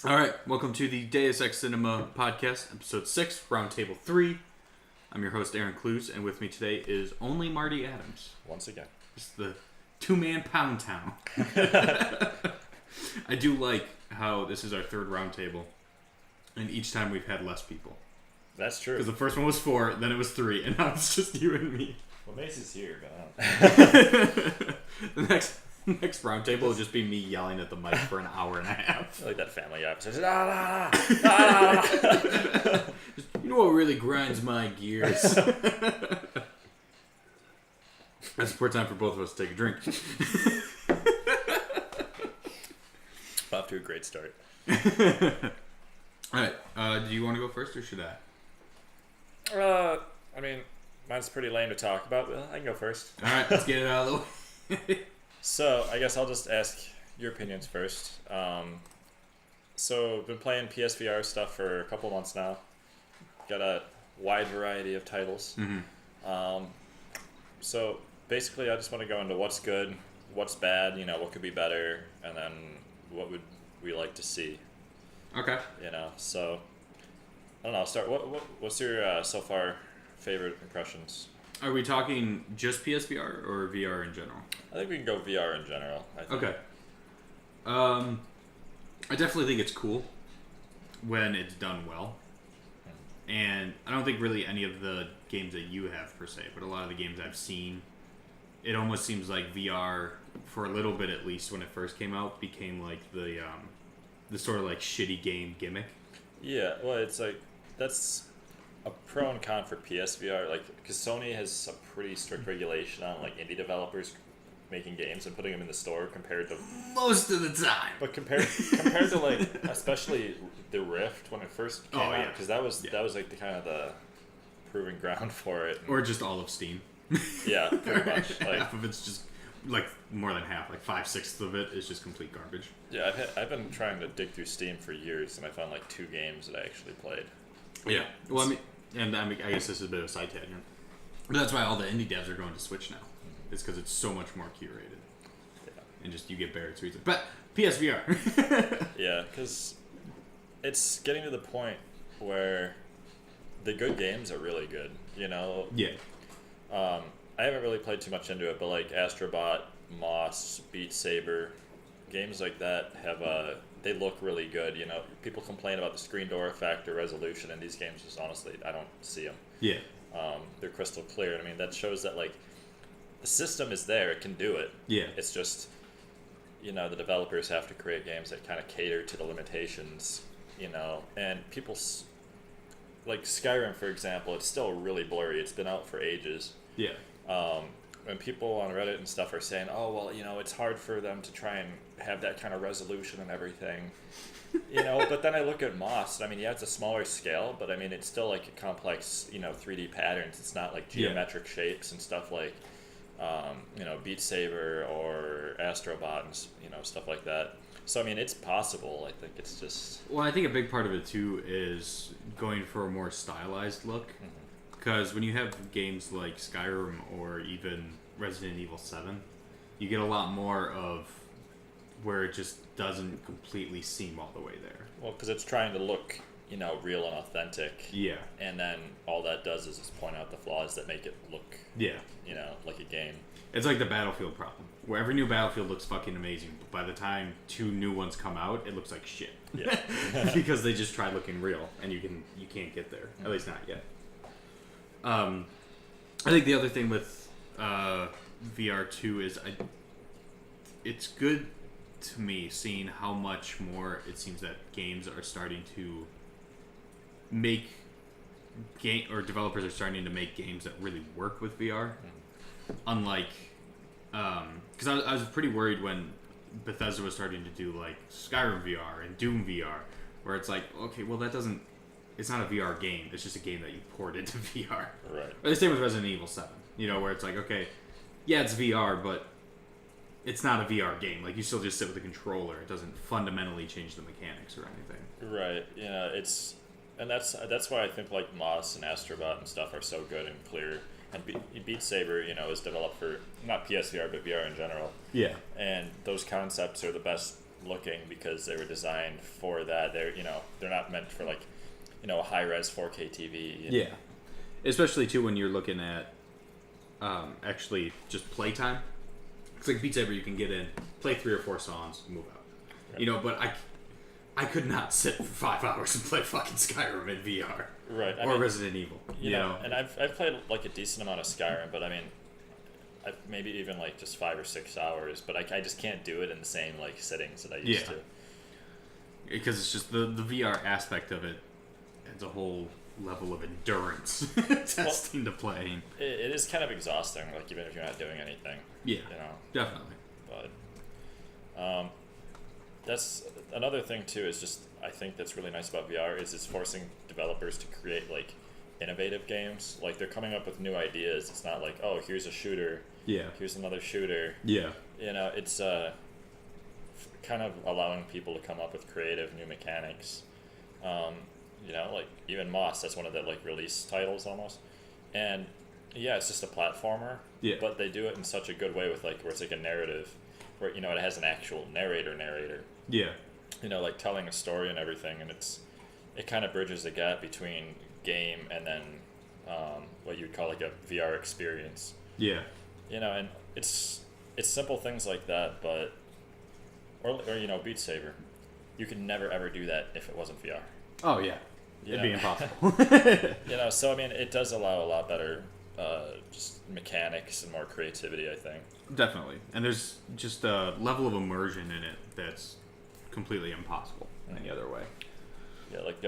All right, welcome to the Deus Ex Cinema podcast, episode 6, roundtable 3. I'm your host, Arron Kluz, and with me today is only Marty Adams. Once again. Just the two-man pound town. I do like how this is our third roundtable, and each time we've had less people. That's true. Because the first one was 4, then it was 3, and now it's just you and me. Well, Macy's here, but The next roundtable will just be me yelling at the mic for an hour and a half. I like that Family Guy episode. You know what really grinds my gears? That's support time for both of us to take a drink. Off to a great start. Alright, do you want to go first or should I? I mean, mine's pretty lame to talk about, but I can go first. Alright, let's get it out of the way. So, I guess I'll just ask your opinions first. So, I've been playing PSVR stuff for a couple months now. Got a wide variety of titles. Mm-hmm. So, basically, I just want to go into what's good, what's bad, what could be better, and then what would we like to see. Okay. So, I don't know, I'll start. What's your, so far, favorite impressions? Are we talking just PSVR or VR in general? I think we can go VR in general. I think. Okay. I definitely think it's cool when it's done well. And I don't think really any of the games that you have per se, but a lot of the games I've seen, it almost seems like VR, for a little bit at least when it first came out, became like the sort of like shitty game gimmick. Yeah, well, it's like, that's a pro and con for PSVR, like, because Sony has a pretty strict regulation on like indie developers making games and putting them in the store compared to most of the time. But compared to like especially the Rift when it first came out, because that was like the kind of the proving ground for it. Or just all of Steam. Yeah, pretty much. Like, half of it's just like more than half, like 5/6 of it is just complete garbage. Yeah, I've been trying to dig through Steam for years, and I found like 2 games that I actually played. Yeah, well, I guess this is a bit of a side tangent, but that's why all the indie devs are going to Switch now. It's because it's so much more curated. Yeah. And just you get better tweets. But PSVR. Yeah, because it's getting to the point where the good games are really good. Yeah. I haven't really played too much into it, but like Astrobot, Moss, Beat Saber, games like that they look really good. People complain about the screen door effect or resolution, and these games just honestly, I don't see them. Yeah. They're crystal clear. I mean, that shows that like the system is there; it can do it. Yeah. It's just the developers have to create games that kind of cater to the limitations. And people like Skyrim, for example, it's still really blurry. It's been out for ages. Yeah. And people on Reddit and stuff are saying, oh, well, it's hard for them to try and have that kind of resolution and everything. But then I look at Moss. I mean, yeah, it's a smaller scale, but I mean, it's still like a complex, 3D patterns. It's not like geometric shapes and stuff like, Beat Saber or Astrobot and, stuff like that. So, I mean, it's possible. I think it's just... Well, I think a big part of it, too, is going for a more stylized look. Because when you have games like Skyrim or even Resident Evil 7, you get a lot more of where it just doesn't completely seem all the way there. Well, because it's trying to look, real and authentic. Yeah. And then all that does is just point out the flaws that make it look, like a game. It's like the Battlefield problem, where every new Battlefield looks fucking amazing, but by the time 2 new ones come out, it looks like shit. Yeah. Because they just tried looking real, and you can't get there. At least not yet. I think the other thing with VR 2 is it's good to me seeing how much more it seems that games are starting to make developers are starting to make games that really work with VR. Unlike, because I was pretty worried when Bethesda was starting to do like Skyrim VR and Doom VR, where it's like, okay, well it's not a VR game. It's just a game that you ported to VR. Right. But the same with Resident Evil 7. Where it's like, okay, yeah, it's VR, but it's not a VR game. Like, you still just sit with a controller. It doesn't fundamentally change the mechanics or anything. Right. Yeah, and that's why I think like Moss and Astrobot and stuff are so good and clear. And Beat Saber, is developed for not PSVR but VR in general. Yeah. And those concepts are the best looking because they were designed for that. They're not meant for like, a high-res 4K TV. Yeah. Especially, too, when you're looking at actually just playtime. It's like Beat Saber, you can get in, play 3 or 4 songs, move out. Right. But I could not sit for 5 hours and play fucking Skyrim in VR. Right. Or Resident Evil. You know? And I've played like a decent amount of Skyrim, but I mean, maybe even like just 5 or 6 hours, but I just can't do it in the same like settings that I used to. Because it's just the VR aspect of it. It's a whole level of endurance testing to play. It is kind of exhausting, like even if you're not doing anything. Yeah, definitely. But that's another thing too. Is just I think that's really nice about VR is it's forcing developers to create like innovative games. Like they're coming up with new ideas. It's not like, oh, here's a shooter. Yeah. Here's another shooter. Yeah. It's kind of allowing people to come up with creative new mechanics. Like even Moss, that's one of the like release titles almost. And yeah, it's just a platformer. Yeah. But they do it in such a good way with like where it's like a narrative, where it has an actual narrator. Yeah. Like telling a story and everything, and it kind of bridges the gap between game and then what you'd call like a VR experience. Yeah. And it's simple things like that, but or Beat Saber, you could never ever do that if it wasn't VR. Oh yeah. It'd be impossible. So I mean, it does allow a lot better just mechanics and more creativity, I think. Definitely. And there's just a level of immersion in it that's completely impossible any other way. Yeah, like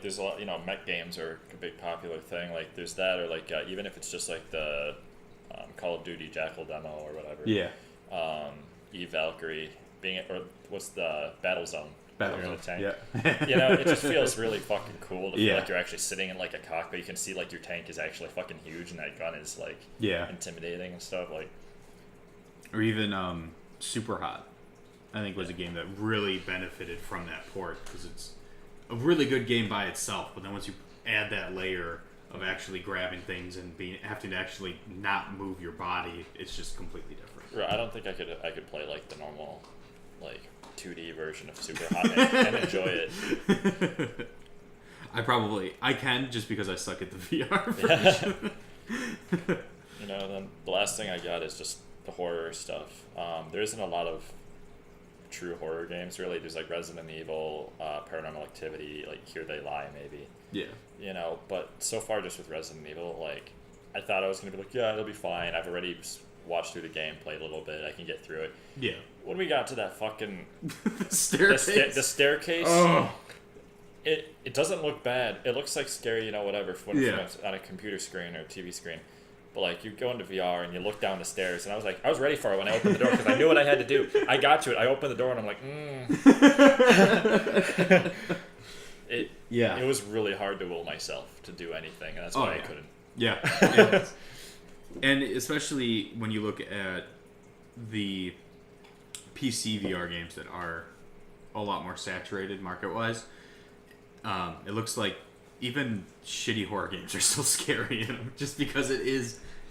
there's a lot, mech games are a big popular thing. Like there's that, or like even if it's just like the Call of Duty Jackal demo or whatever. Yeah. Eve Valkyrie or what's the Battlezone? Tank. Yeah. It just feels really fucking cool to feel like you're actually sitting in like a cockpit. You can see like your tank is actually fucking huge, and that gun is like intimidating and stuff. Like, or even Super Hot, I think was a game that really benefited from that port because it's a really good game by itself. But then once you add that layer of actually grabbing things and having to actually not move your body, it's just completely different. Right. I don't think I could play like the normal like 2D version of Super Hot and enjoy it. I can just because I suck at the VR version. Then the last thing I got is just the horror stuff. There isn't a lot of true horror games really. There's like Resident Evil, Paranormal Activity, like Here They Lie maybe. Yeah. But so far just with Resident Evil, like I thought I was gonna be like, yeah, it'll be fine. I've already watched through the game, played a little bit. I can get through it. Yeah. When we got to that fucking staircase, the staircase, it doesn't look bad. It looks like scary, whatever, when it's on a computer screen or a TV screen. But like you go into VR and you look down the stairs, and I was ready for it when I opened the door because I knew what I had to do. I got to it. I opened the door and I'm like, It was really hard to will myself to do anything, and that's why I couldn't. Yeah. And especially when you look at the PC VR games that are a lot more saturated market-wise, it looks like even shitty horror games are still scary, just because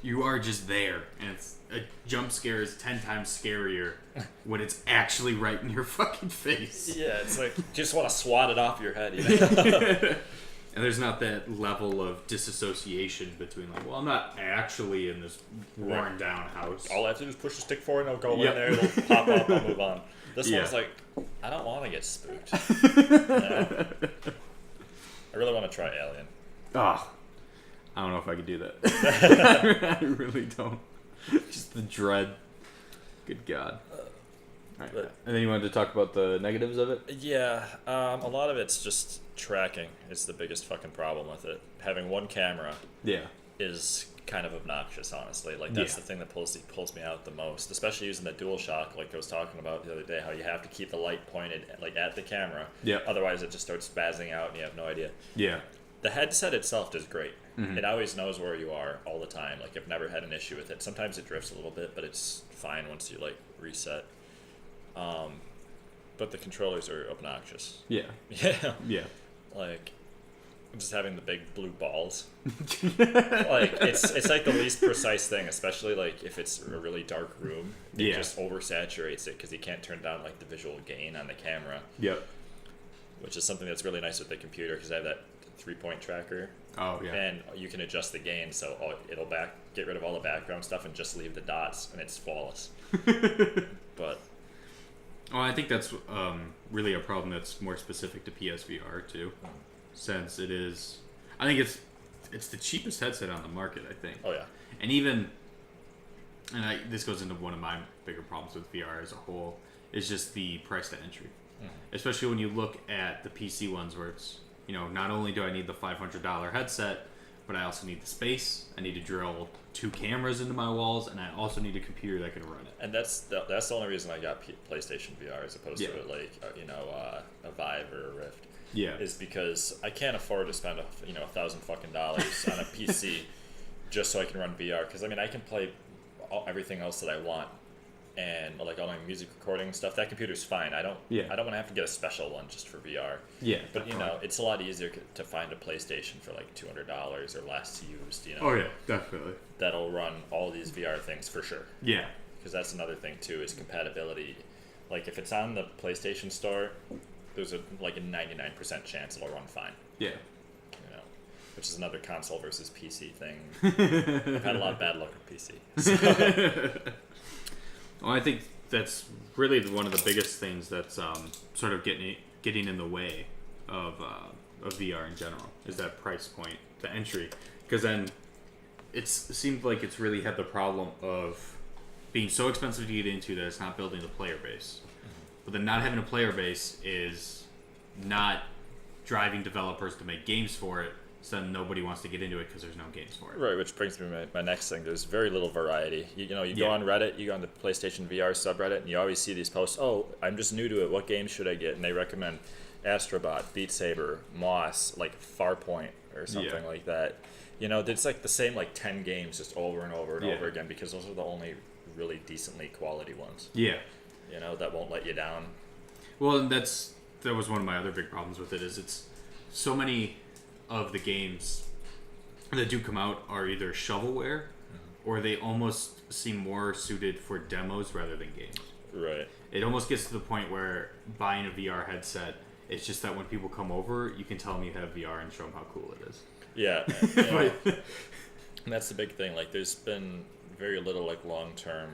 you are just there, and a jump scare is 10 times scarier when it's actually right in your fucking face. Yeah, it's like you just want to swat it off your head. And there's not that level of disassociation between like, well, I'm not actually in this worn down house. All I have to do is push the stick forward and I'll go in there, it'll pop up, I'll move on. This one's like, I don't want to get spooked. I really want to try Alien. I don't know if I could do that. I really don't. Just the dread. Good God. Right. And then you wanted to talk about the negatives of it? Yeah, a lot of it's just tracking is the biggest fucking problem with it. Having one camera is kind of obnoxious, honestly. Like that's the thing that pulls me out the most, especially using the DualShock, like I was talking about the other day, how you have to keep the light pointed like at the camera. Yeah. Otherwise it just starts spazzing out and you have no idea. Yeah. The headset itself is great. Mm-hmm. It always knows where you are all the time. Like I've never had an issue with it. Sometimes it drifts a little bit, but it's fine once you like reset. But the controllers are obnoxious. Yeah. Yeah. Like, just having the big blue balls. Like it's like the least precise thing, especially like if it's a really dark room. It just oversaturates it because you can't turn down like the visual gain on the camera. Yep. Which is something that's really nice with the computer because I have that 3-point tracker. Oh yeah. And you can adjust the gain, so it'll get rid of all the background stuff and just leave the dots, and it's flawless. But well, I think that's really a problem that's more specific to PSVR too, since it is. I think it's the cheapest headset on the market. I think. Oh yeah. And even, this goes into one of my bigger problems with VR as a whole, is just the price to entry. Especially when you look at the PC ones where it's, not only do I need the $500 headset, but I also need the space. I need to drill 2 cameras into my walls, and I also need a computer that can run it. And that's the only reason I got PlayStation VR as opposed to like a Vive or a Rift. Yeah. Is because I can't afford to spend $1,000 fucking dollars on a PC just so I can run VR. Because I mean I can play everything else that I want. And like all my music recording stuff, that computer's fine. I don't want to have to get a special one just for VR. Yeah, but it's a lot easier to find a PlayStation for like $200 or less used. Oh yeah, definitely. That'll run all these VR things for sure. Yeah, because that's another thing too is compatibility. Like if it's on the PlayStation Store, there's a 99% chance it'll run fine. Yeah. Which is another console versus PC thing. I've had a lot of bad luck with PC. So. Well, I think that's really one of the biggest things that's sort of getting in the way of VR in general is that price point, the entry. Because then it seemed like it's really had the problem of being so expensive to get into that it's not building the player base. But then not having a player base is not driving developers to make games for it. So then nobody wants to get into it because there's no games for it. Right, which brings me to my next thing. There's very little variety. You go on Reddit, you go on the PlayStation VR subreddit, and you always see these posts, oh, I'm just new to it, what games should I get? And they recommend Astrobot, Beat Saber, Moss, like Farpoint or something like that. It's like the same 10 games just over and over and over again because those are the only really decently quality ones. Yeah. That won't let you down. Well, and that was one of my other big problems with it is it's so many of the games that do come out are either shovelware or they almost seem more suited for demos rather than games. Right. It almost gets to the point where buying a VR headset, it's just that when people come over, you can tell them you have VR and show them how cool it is. Yeah. And that's the big thing. There's been very little long-term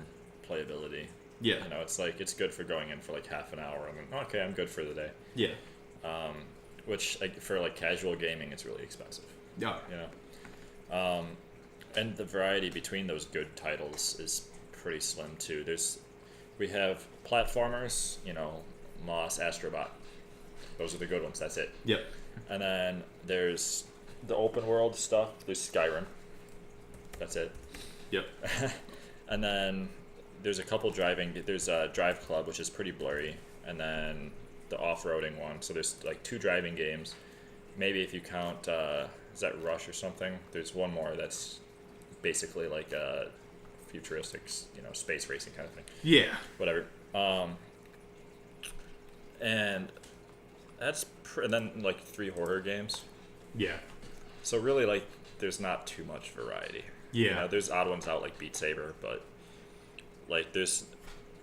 playability. Yeah. It's good for going in for half an hour and then, okay, I'm good for the day. Yeah. Which for casual gaming is really expensive. Yeah. And the variety between those good titles is pretty slim too. We have platformers, Moss, Astrobot. Those are the good ones. That's it. Yep. And then there's the open world stuff. There's Skyrim. That's it. Yep. And then there's a couple driving. There's Drive Club, which is pretty blurry, and then the off-roading one. So there's 2 driving games. Maybe if you count, is that Rush or something? There's one more that's basically a futuristic, space racing kind of thing. Yeah. Whatever. And that's and then 3 horror games. Yeah. So really there's not too much variety. Yeah. There's odd ones out like Beat Saber, but there's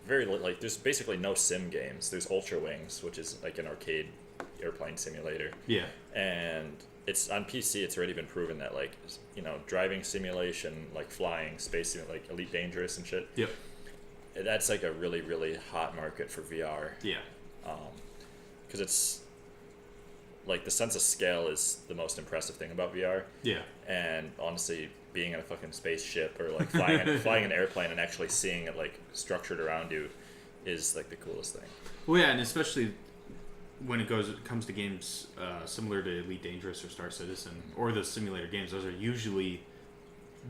there's basically no sim games. There's Ultra Wings, which is an arcade airplane simulator. Yeah. And it's on PC. It's already been proven that driving simulation, flying, space, Elite Dangerous and shit. Yep. That's a really really hot market for VR. Yeah. Because it's the sense of scale is the most impressive thing about VR. Yeah. And honestly, being in a fucking spaceship or flying an airplane and actually seeing it structured around you is the coolest thing. Well, yeah, and especially when it comes to games similar to Elite Dangerous or Star Citizen or the simulator games, those are usually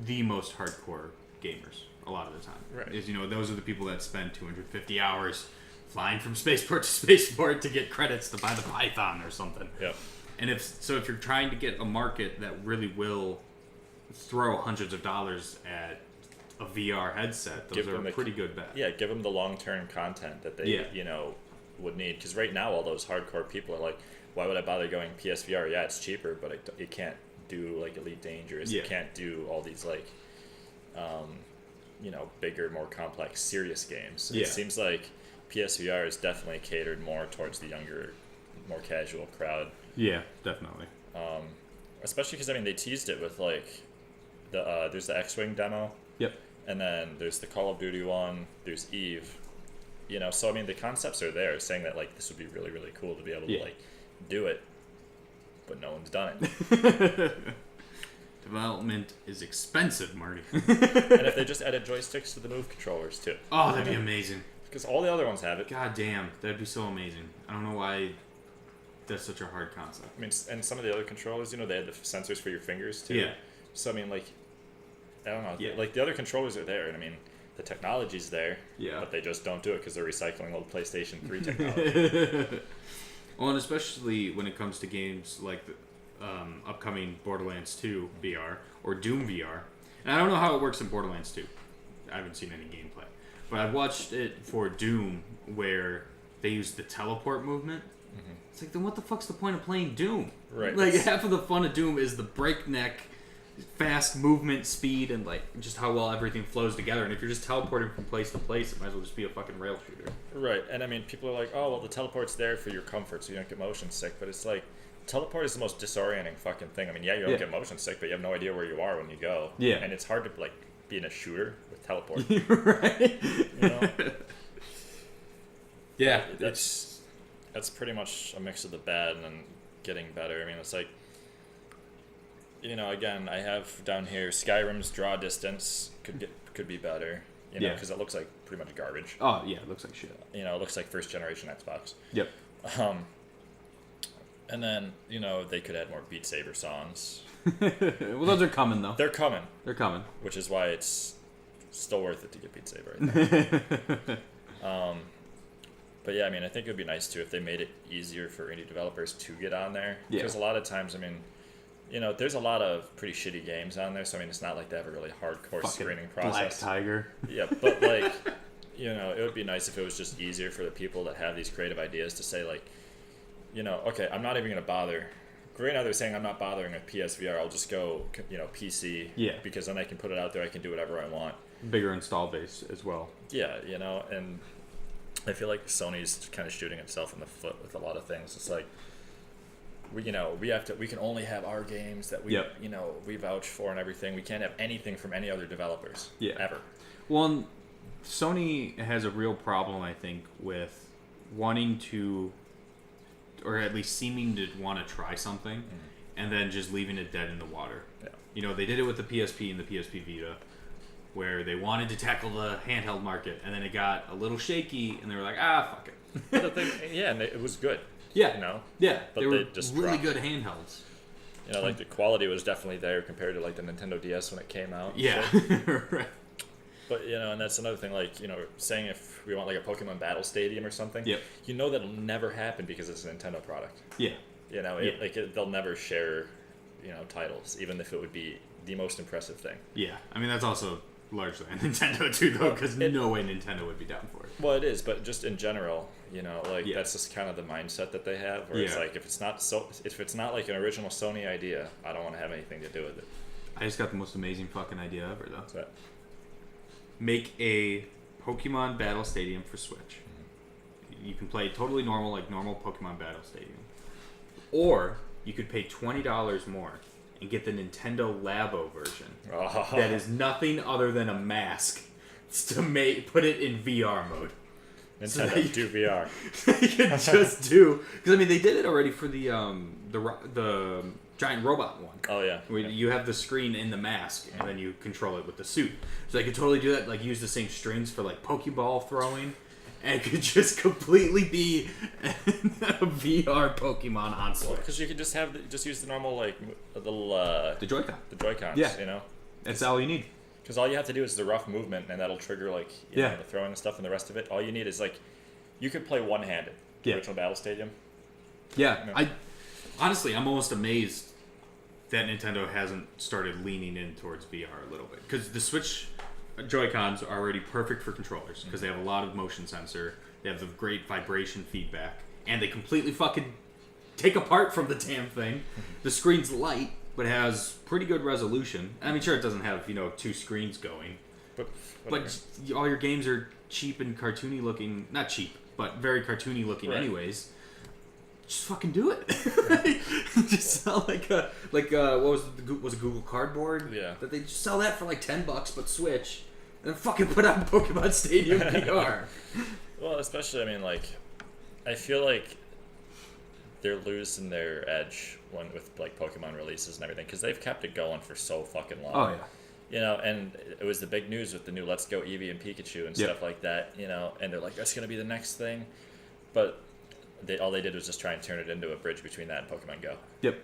the most hardcore gamers a lot of the time. Right. Is those are the people that spend 250 hours flying from spaceport to spaceport to get credits to buy the Python or something. Yep. And if you're trying to get a market that really will throw hundreds of dollars at a VR headset, those are a pretty good bet. Yeah, give them the long-term content that they would need. Because right now all those hardcore people are why would I bother going PSVR? Yeah, it's cheaper, but it can't do like Elite Dangerous. Yeah. It can't do all these like, bigger, more complex, serious games. Yeah. It seems like PSVR is definitely catered more towards the younger, more casual crowd. Yeah, definitely. Especially because they teased it with like there's the X-Wing demo. Yep. And then there's the Call of Duty one. There's Eve. So the concepts are there, saying that like this would be really, really cool to be able to like do it, but no one's done it. Development is expensive, Marty. And if they just added joysticks to the Move controllers too. Oh, that'd be amazing. Because all the other ones have it. God damn, that'd be so amazing. I don't know why that's such a hard concept. And some of the other controllers, they had the sensors for your fingers too. Yeah. So I don't know. Yeah. Like the other controllers are there, and the technology's there. Yeah. But they just don't do it because they're recycling old PlayStation 3 technology. Well, and especially when it comes to games like the upcoming Borderlands 2 VR or Doom VR. And I don't know how it works in Borderlands 2. I haven't seen any gameplay. But I've watched it for Doom where they use the teleport movement. Mm-hmm. It's like, then what the fuck's the point of playing Doom? Right. Like, half of the fun of Doom is the breakneck, fast movement, speed, and like just how well everything flows together. And if you're just teleporting from place to place, it might as well just be a fucking rail shooter. Right. And people are like, oh, well, the teleport's there for your comfort so you don't get motion sick. But it's like, teleport is the most disorienting fucking thing. You don't get motion sick, but you have no idea where you are when you go. Yeah. And it's hard to, like, be in a shooter with teleport. Right. Yeah. That's pretty much a mix of the bad and then getting better. It's like, again, I have down here Skyrim's draw distance could be better, because it looks like pretty much garbage. Oh, yeah, it looks like shit. It looks like first generation Xbox. Yep. And then, they could add more Beat Saber songs. Well, those are coming, though. They're coming. They're coming. Which is why it's still worth it to get Beat Saber, I think. But yeah, I think it would be nice, too, if they made it easier for indie developers to get on there. Yeah. Because a lot of times, there's a lot of pretty shitty games on there, so, it's not like they have a really hardcore fucking screening process. Black Tiger. Yeah, but, like, it would be nice if it was just easier for the people that have these creative ideas to say, like, okay, I'm not even going to bother. Right now they're saying I'm not bothering with PSVR. I'll just go, PC. Yeah. Because then I can put it out there. I can do whatever I want. Bigger install base as well. Yeah, and I feel like Sony's kind of shooting itself in the foot with a lot of things. It's like, we can only have our games that we, we vouch for and everything. We can't have anything from any other developers. Yeah. Ever. Well, Sony has a real problem, I think, with wanting to, or at least seeming to want to try something, and then just leaving it dead in the water. Yeah. They did it with the PSP and the PSP Vita, where they wanted to tackle the handheld market, and then it got a little shaky, and they were like, fuck it. And it was good. Yeah. Yeah, but they were just really dropped. good handhelds. Like the quality was definitely there compared to like the Nintendo DS when it came out. Yeah. Right. But, and that's another thing, like, saying if we want, like, a Pokemon Battle Stadium or something, yep. That'll never happen because it's a Nintendo product. Yeah. They'll never share, titles, even if it would be the most impressive thing. Yeah. That's also largely on Nintendo, too, though, because no way Nintendo would be down for it. Well, it is, but just in general, that's just kind of the mindset that they have, where it's like, if it's not like an original Sony idea, I don't want to have anything to do with it. I just got the most amazing fucking idea ever, though. What's that? Make a Pokemon Battle Stadium for Switch. Mm-hmm. You can play totally normal, like normal Pokemon Battle Stadium. Or you could pay $20 more and get the Nintendo Labo version. Oh. That is nothing other than a mask to put it in VR mode. Nintendo so do VR. You can just do, because they did it already for the giant robot one. Oh yeah. You have the screen in the mask, and then you control it with the suit. So I could totally do that. Like use the same strings for like Pokeball throwing, and it could just completely be a VR Pokemon onslaught. Because you could just use the normal like little the Joy-Con. The Joy-Cons. Yeah. That's all you need. Because all you have to do is the rough movement, and that'll trigger like the throwing and stuff, and the rest of it. All you need is like you could play one-handed. The original Battle Stadium. Yeah. Honestly, I'm almost amazed that Nintendo hasn't started leaning in towards VR a little bit. Because the Switch Joy-Cons are already perfect for controllers, because they have a lot of motion sensor, they have the great vibration feedback, and they completely fucking take apart from the damn thing. The screen's light, but has pretty good resolution. I mean, sure, it doesn't have 2 screens going, but all your games are cheap and cartoony looking. Not cheap, but very cartoony looking, anyways. Just fucking do it. Just sell like what was it Google Cardboard? Yeah. That they just sell that for like $10, but Switch, and then fucking put out Pokemon Stadium VR. Well, especially I feel like they're losing their edge with like Pokemon releases and everything because they've kept it going for so fucking long. Oh yeah. And it was the big news with the new Let's Go Eevee and Pikachu and stuff like that. And they're like, that's gonna be the next thing, but all they did was just try and turn it into a bridge between that and Pokemon Go. Yep.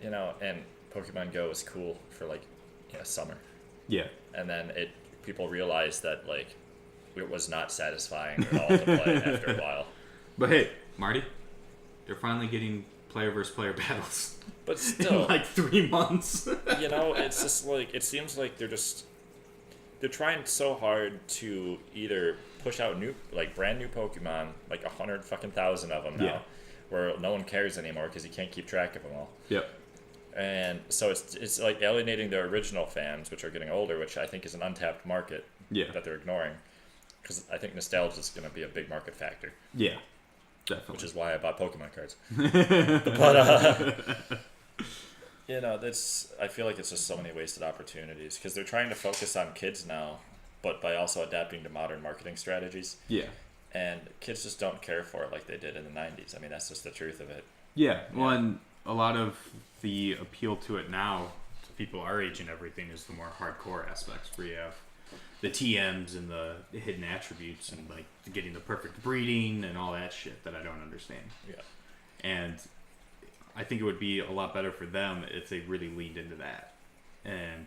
And Pokemon Go was cool for summer. Yeah. And then people realized that it was not satisfying at all to play after a while. But hey, Marty, they're finally getting player versus player battles. But still, in 3 months. It's just it seems like they're trying so hard to either push out brand new Pokemon, 100,000 of them now, where no one cares anymore because you can't keep track of them all. Yep. And so it's like alienating their original fans, which are getting older, which I think is an untapped market that they're ignoring. Because I think nostalgia is going to be a big market factor. Yeah, definitely. Which is why I bought Pokemon cards. But I feel like it's just so many wasted opportunities because they're trying to focus on kids now, but by also adapting to modern marketing strategies. Yeah. And kids just don't care for it like they did in the 90s. I mean, that's just the truth of it. Yeah. Well, and a lot of the appeal to it now, to people our age and everything, is the more hardcore aspects where you have the TMs and the hidden attributes and getting the perfect breeding and all that shit that I don't understand. Yeah. And I think it would be a lot better for them if they really leaned into that and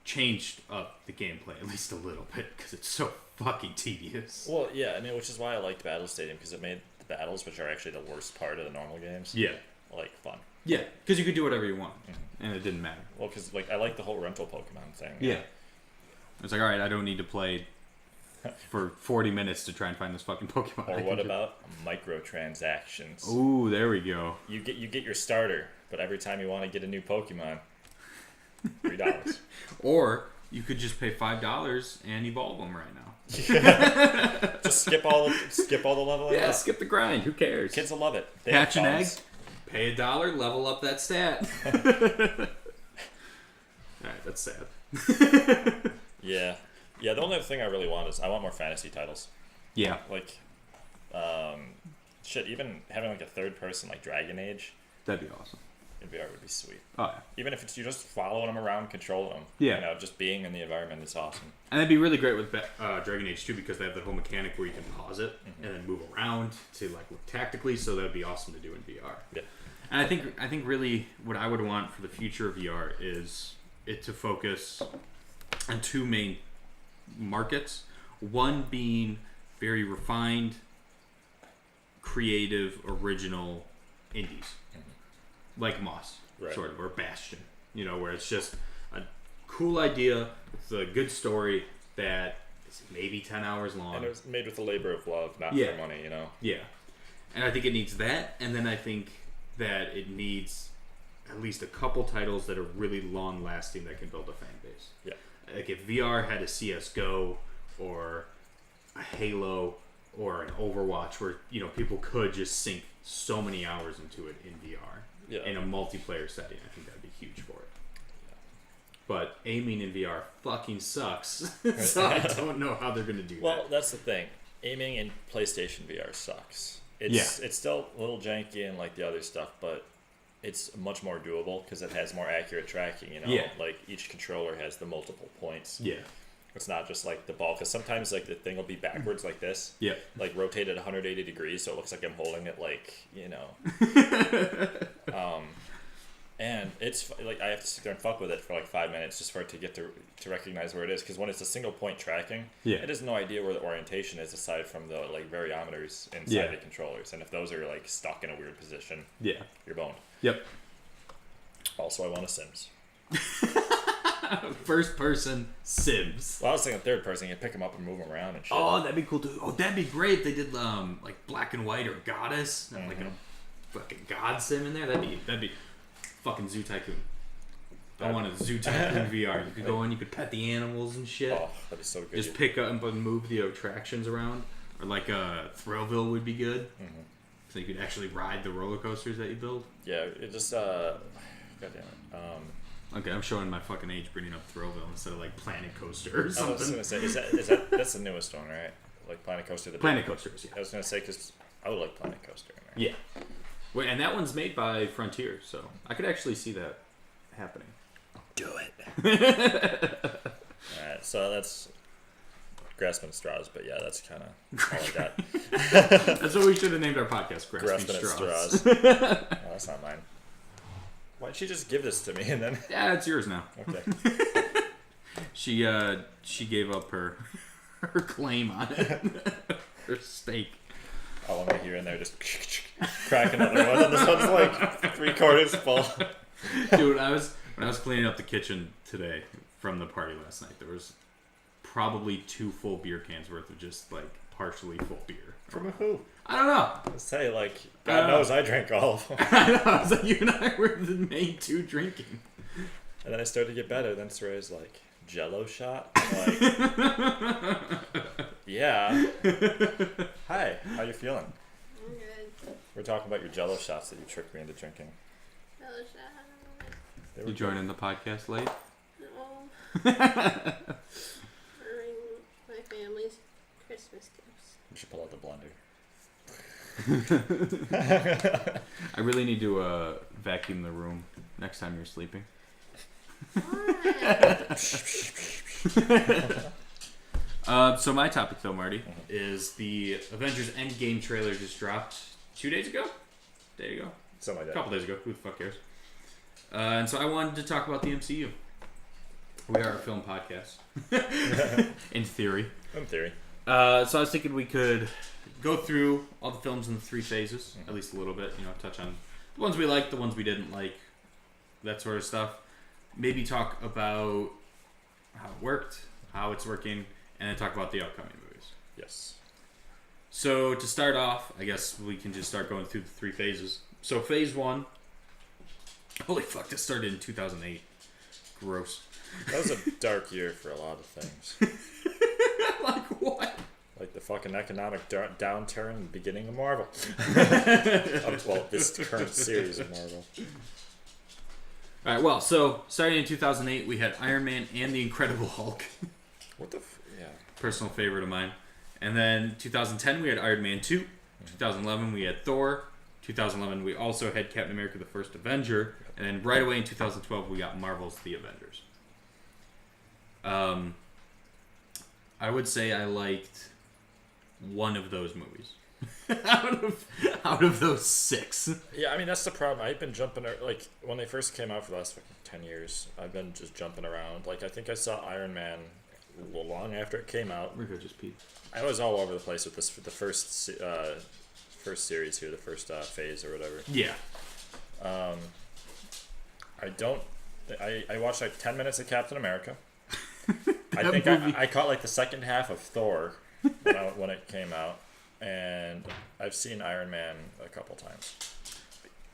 changed up the gameplay at least a little bit because it's so fucking tedious. Well, yeah, I mean, which is why I liked Battle Stadium because it made the battles, which are actually the worst part of the normal games, fun. Yeah, because you could do whatever you want, and it didn't matter. Well, because I like the whole rental Pokemon thing. Yeah. It's all right, I don't need to play for 40 minutes to try and find this fucking Pokemon. Or what about microtransactions? Ooh, there we go. You get your starter, but every time you want to get a new Pokemon, $3. Or you could just pay $5 and evolve them right now. Just skip all the leveling. Yeah, up. skip the grind. Who cares? Kids will love it. They hatch an egg, pay $1, level up that stat. Alright, that's sad. Yeah. The only thing I really want is I want more fantasy titles. Yeah. Even having a third person Dragon Age. That'd be awesome. In VR would be sweet. Oh yeah. Even if it's you just following them around, controlling them. Yeah. Just being in the environment is awesome. And that'd be really great with Dragon Age 2 because they have that whole mechanic where you can pause it and then move around to look tactically. So that'd be awesome to do in VR. Yeah. And I think really what I would want for the future of VR is it to focus on 2 main markets. One being very refined, creative, original indies. Like Moss, sort of, or Bastion, where it's just a cool idea with a good story that is maybe 10 hours long. And it was made with the labor of love, not for money, Yeah. And I think it needs that, and then I think that it needs at least a couple titles that are really long-lasting that can build a fan base. Yeah. Like if VR had a CSGO or a Halo or an Overwatch where, people could just sink so many hours into it in VR. Yeah. In a multiplayer setting, I think that'd be huge for it. But aiming in VR fucking sucks, so I don't know how they're gonna do that. Well, that's the thing. Aiming in PlayStation VR sucks. It's still a little janky and the other stuff, but it's much more doable because it has more accurate tracking. Each controller has the multiple points. Yeah. It's not just the ball, because sometimes the thing will be backwards like this. Yeah. Rotated 180 degrees, so it looks like I'm holding it and it's I have to sit there and fuck with it for 5 minutes just for it to get to recognize where it is, because when it's a single point tracking, it has no idea where the orientation is aside from the variometers inside the controllers, and if those are stuck in a weird position, you're boned. Yep. Also, I want a Sims. First person Sims. Well, I was thinking third person. You pick them up and move them around and shit. Oh, that'd be cool too. Oh, that'd be great if they did Black and White or Goddess, and fucking God Sim in there. That'd be fucking Zoo Tycoon. I want a Zoo Tycoon VR. You could go in, you could pet the animals and shit. Oh, that'd be so good. Just pick up and move the attractions around. Or like Thrillville would be good. Mm-hmm. So you could actually ride the roller coasters that you build. Yeah, it just God damn it. Okay, I'm showing my fucking age bringing up Thrillville instead of like Planet Coaster or something. I was gonna say, is that that's the newest one, right? Like Planet Coaster. Planet Coasters, yeah. I was gonna say because I would like Planet Coaster in there. Yeah. Wait, and that one's made by Frontier, so I could actually see that happening. Do it. Alright, so that's grasping at straws, but yeah, that's kind of all I got. That's what we should have named our podcast, Grasping Grasping at Straws. straws. Oh, that's not mine. Why'd she just give this to me and then? Yeah, it's yours now. Okay. She gave up her claim on it. Her stake. Oh, I'm here and there just crack another one, and this one's like 3/4 full. Dude, when I was cleaning up the kitchen today from the party last night, there was probably 2 full beer cans worth of just like partially full beer. From who? I don't know. Let's say like God knows I drank all of them. I know. I was like, you and I were the main 2 drinking. And then I started to get better. Then Saray's like, Jello shot? I'm like, yeah. Hi, how you feeling? I'm good. We're talking about your Jello shots that you tricked me into drinking. Jello shot. They were You joining the podcast late? No. Ordering my family's Christmas gifts. You should pull out the blender. I really need to vacuum the room next time you're sleeping. So my topic though, Marty, is the Avengers Endgame trailer just dropped 2 days ago? There you go. Something like A that. couple days ago. Who the fuck cares? And so I wanted to talk about the MCU. We are a film podcast. In theory. In theory. So I was thinking we could go through all the films in the 3 phases, at least a little bit. You know, touch on the ones we liked, the ones we didn't like, that sort of stuff. Maybe talk about how it worked, how it's working, and then talk about the upcoming movies. Yes. So to start off, I guess we can just start going through the 3 phases. So phase 1. Holy fuck, this started in 2008. Gross. That was a dark year for a lot of things. Like what? Like the fucking economic downturn in the beginning of Marvel. Well, this current series of Marvel. Alright, well, so starting in 2008, we had Iron Man and the Incredible Hulk. What the yeah. Personal favorite of mine. And then 2010, we had Iron Man 2. 2011, we had Thor. 2011, we also had Captain America: The First Avenger. And then right away in 2012, we got Marvel's The Avengers. I would say I liked one of those movies. out of those 6. Yeah, I mean, that's the problem. I've been jumping, like, when they first came out for the last fucking 10 years, I've been just jumping around. Like, I think I saw Iron Man long after it came out. We're good, just Pete. I was all over the place with this, the first series here, the first phase or whatever. Yeah. I watched like 10 minutes of Captain America. I think I caught like the second half of Thor when it came out, and I've seen Iron Man a couple times.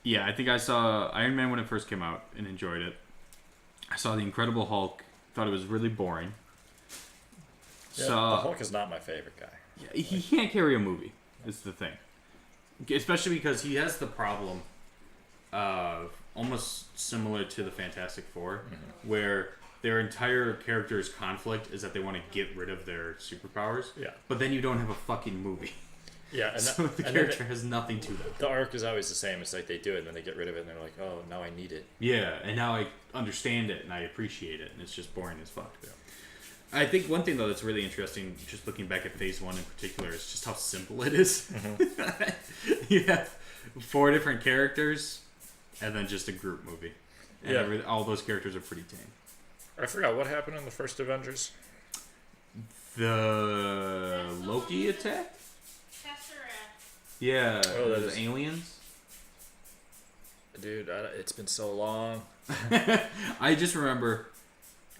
Yeah, I think I saw Iron Man when it first came out and enjoyed it. I saw The Incredible Hulk, thought it was really boring. Yeah, the Hulk is not my favorite guy. Yeah, he can't carry a movie, is the thing. Especially because he has the problem almost similar to the Fantastic Four, where their entire character's conflict is that they want to get rid of their superpowers. Yeah. But then you don't have a fucking movie. Yeah, and so the character has nothing to them. The arc is always the same. It's like they do it and then they get rid of it and they're like, oh, now I need it. Yeah, and now I understand it and I appreciate it, and it's just boring as fuck. Yeah. I think one thing though that's really interesting, just looking back at Phase 1 in particular, is just how simple it is. You have 4 different characters, and then just a group movie. And all those characters are pretty tame. I forgot what happened in the first Avengers. The Loki attack? Yeah, those aliens. Dude, it's been so long. I just remember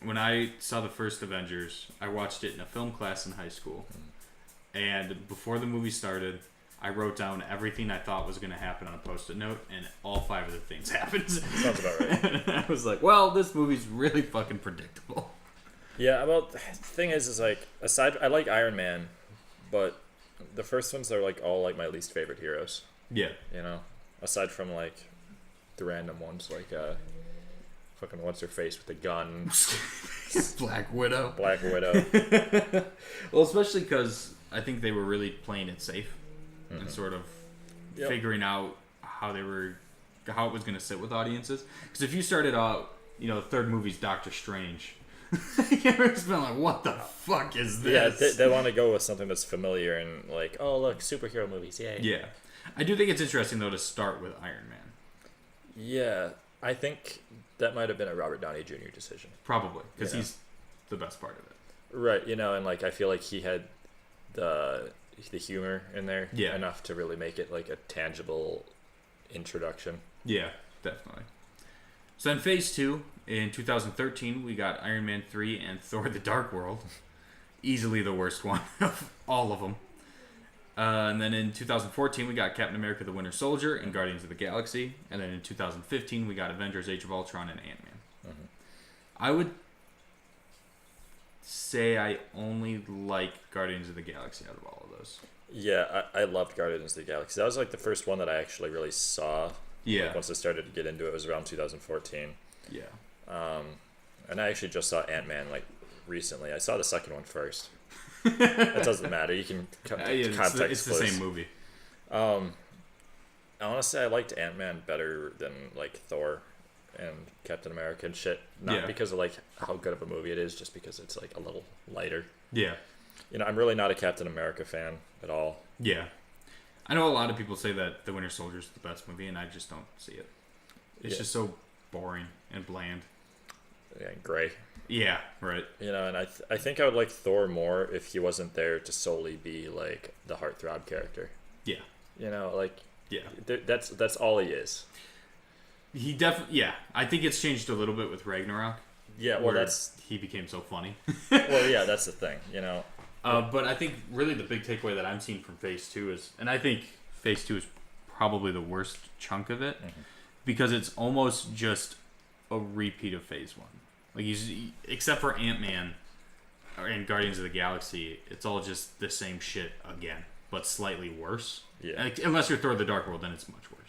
when I saw the first Avengers, I watched it in a film class in high school. And before the movie started, I wrote down everything I thought was going to happen on a Post-it note, and all 5 of the things happened. Sounds about right. And I was like, well, this movie's really fucking predictable. Yeah, well, the thing is like, I like Iron Man, but the first ones are like all like my least favorite heroes. Yeah. You know, aside from like the random ones like fucking what's her face with the gun, Black Widow. Black Widow. Well, especially because I think they were really playing it safe and sort of figuring out how it was going to sit with audiences. Because if you started out, you know, the third movie's Doctor Strange. It's been like, what the fuck is this? Yeah, they want to go with something that's familiar and like, oh look, superhero movies, yay. Yeah, I do think it's interesting though to start with Iron Man. Yeah, I think that might have been a Robert Downey Jr. decision. Probably because he's the best part of it. Right, you know, and like I feel like he had the humor in there enough to really make it like a tangible introduction. Yeah, definitely. So in Phase 2, in 2013, we got Iron Man 3 and Thor the Dark World. Easily the worst one of all of them. And then in 2014, we got Captain America the Winter Soldier and Guardians of the Galaxy. And then in 2015, we got Avengers Age of Ultron and Ant-Man. Mm-hmm. I would say I only like Guardians of the Galaxy out of all of those. Yeah, I loved Guardians of the Galaxy. That was like the first one that I actually really saw. Yeah. Like, once I started to get into it, it was around 2014. Yeah. And I actually just saw Ant-Man like recently. I saw the second one first. That doesn't matter. You can context it's the same movie. I want to say I liked Ant-Man better than like Thor and Captain America and shit. Not because of like how good of a movie it is, just because it's like a little lighter. Yeah. You know, I'm really not a Captain America fan at all. Yeah. I know a lot of people say that The Winter Soldier is the best movie, and I just don't see it. It's just so boring and bland. Yeah, gray. Yeah, right. You know, and I think I would like Thor more if he wasn't there to solely be like the heartthrob character. Yeah. You know, like yeah, that's all he is. He definitely I think it's changed a little bit with Ragnarok. Yeah, well, he became so funny. Well, yeah, that's the thing. You know. But I think really the big takeaway that I'm seeing from Phase 2 is, and I think Phase 2 is probably the worst chunk of it, because it's almost just a repeat of Phase 1. Like, except for Ant-Man and Guardians of the Galaxy, it's all just the same shit again, but slightly worse. Yeah. And unless you're Thor the Dark World, then it's much worse.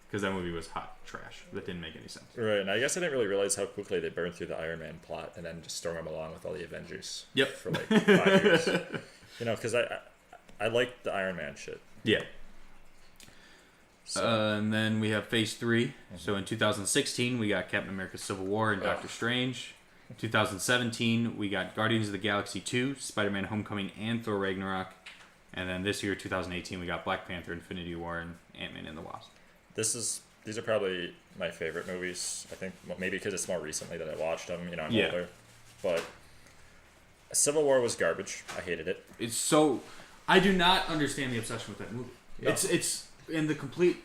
Because that movie was hot trash. That didn't make any sense. Right, and I guess I didn't really realize how quickly they burned through the Iron Man plot and then just storm along with all the Avengers. Yep. For like 5 years. You know, because I like the Iron Man shit. Yeah. So. And then we have Phase 3. So in 2016, we got Captain America Civil War and Doctor Strange. 2017, we got Guardians of the Galaxy 2, Spider-Man Homecoming, and Thor Ragnarok. And then this year, 2018, we got Black Panther, Infinity War, and Ant-Man and the Wasp. These are probably my favorite movies. I think maybe because it's more recently that I watched them. You know, I'm older. But Civil War was garbage. I hated it. It's so... I do not understand the obsession with that movie. No. It's and the complete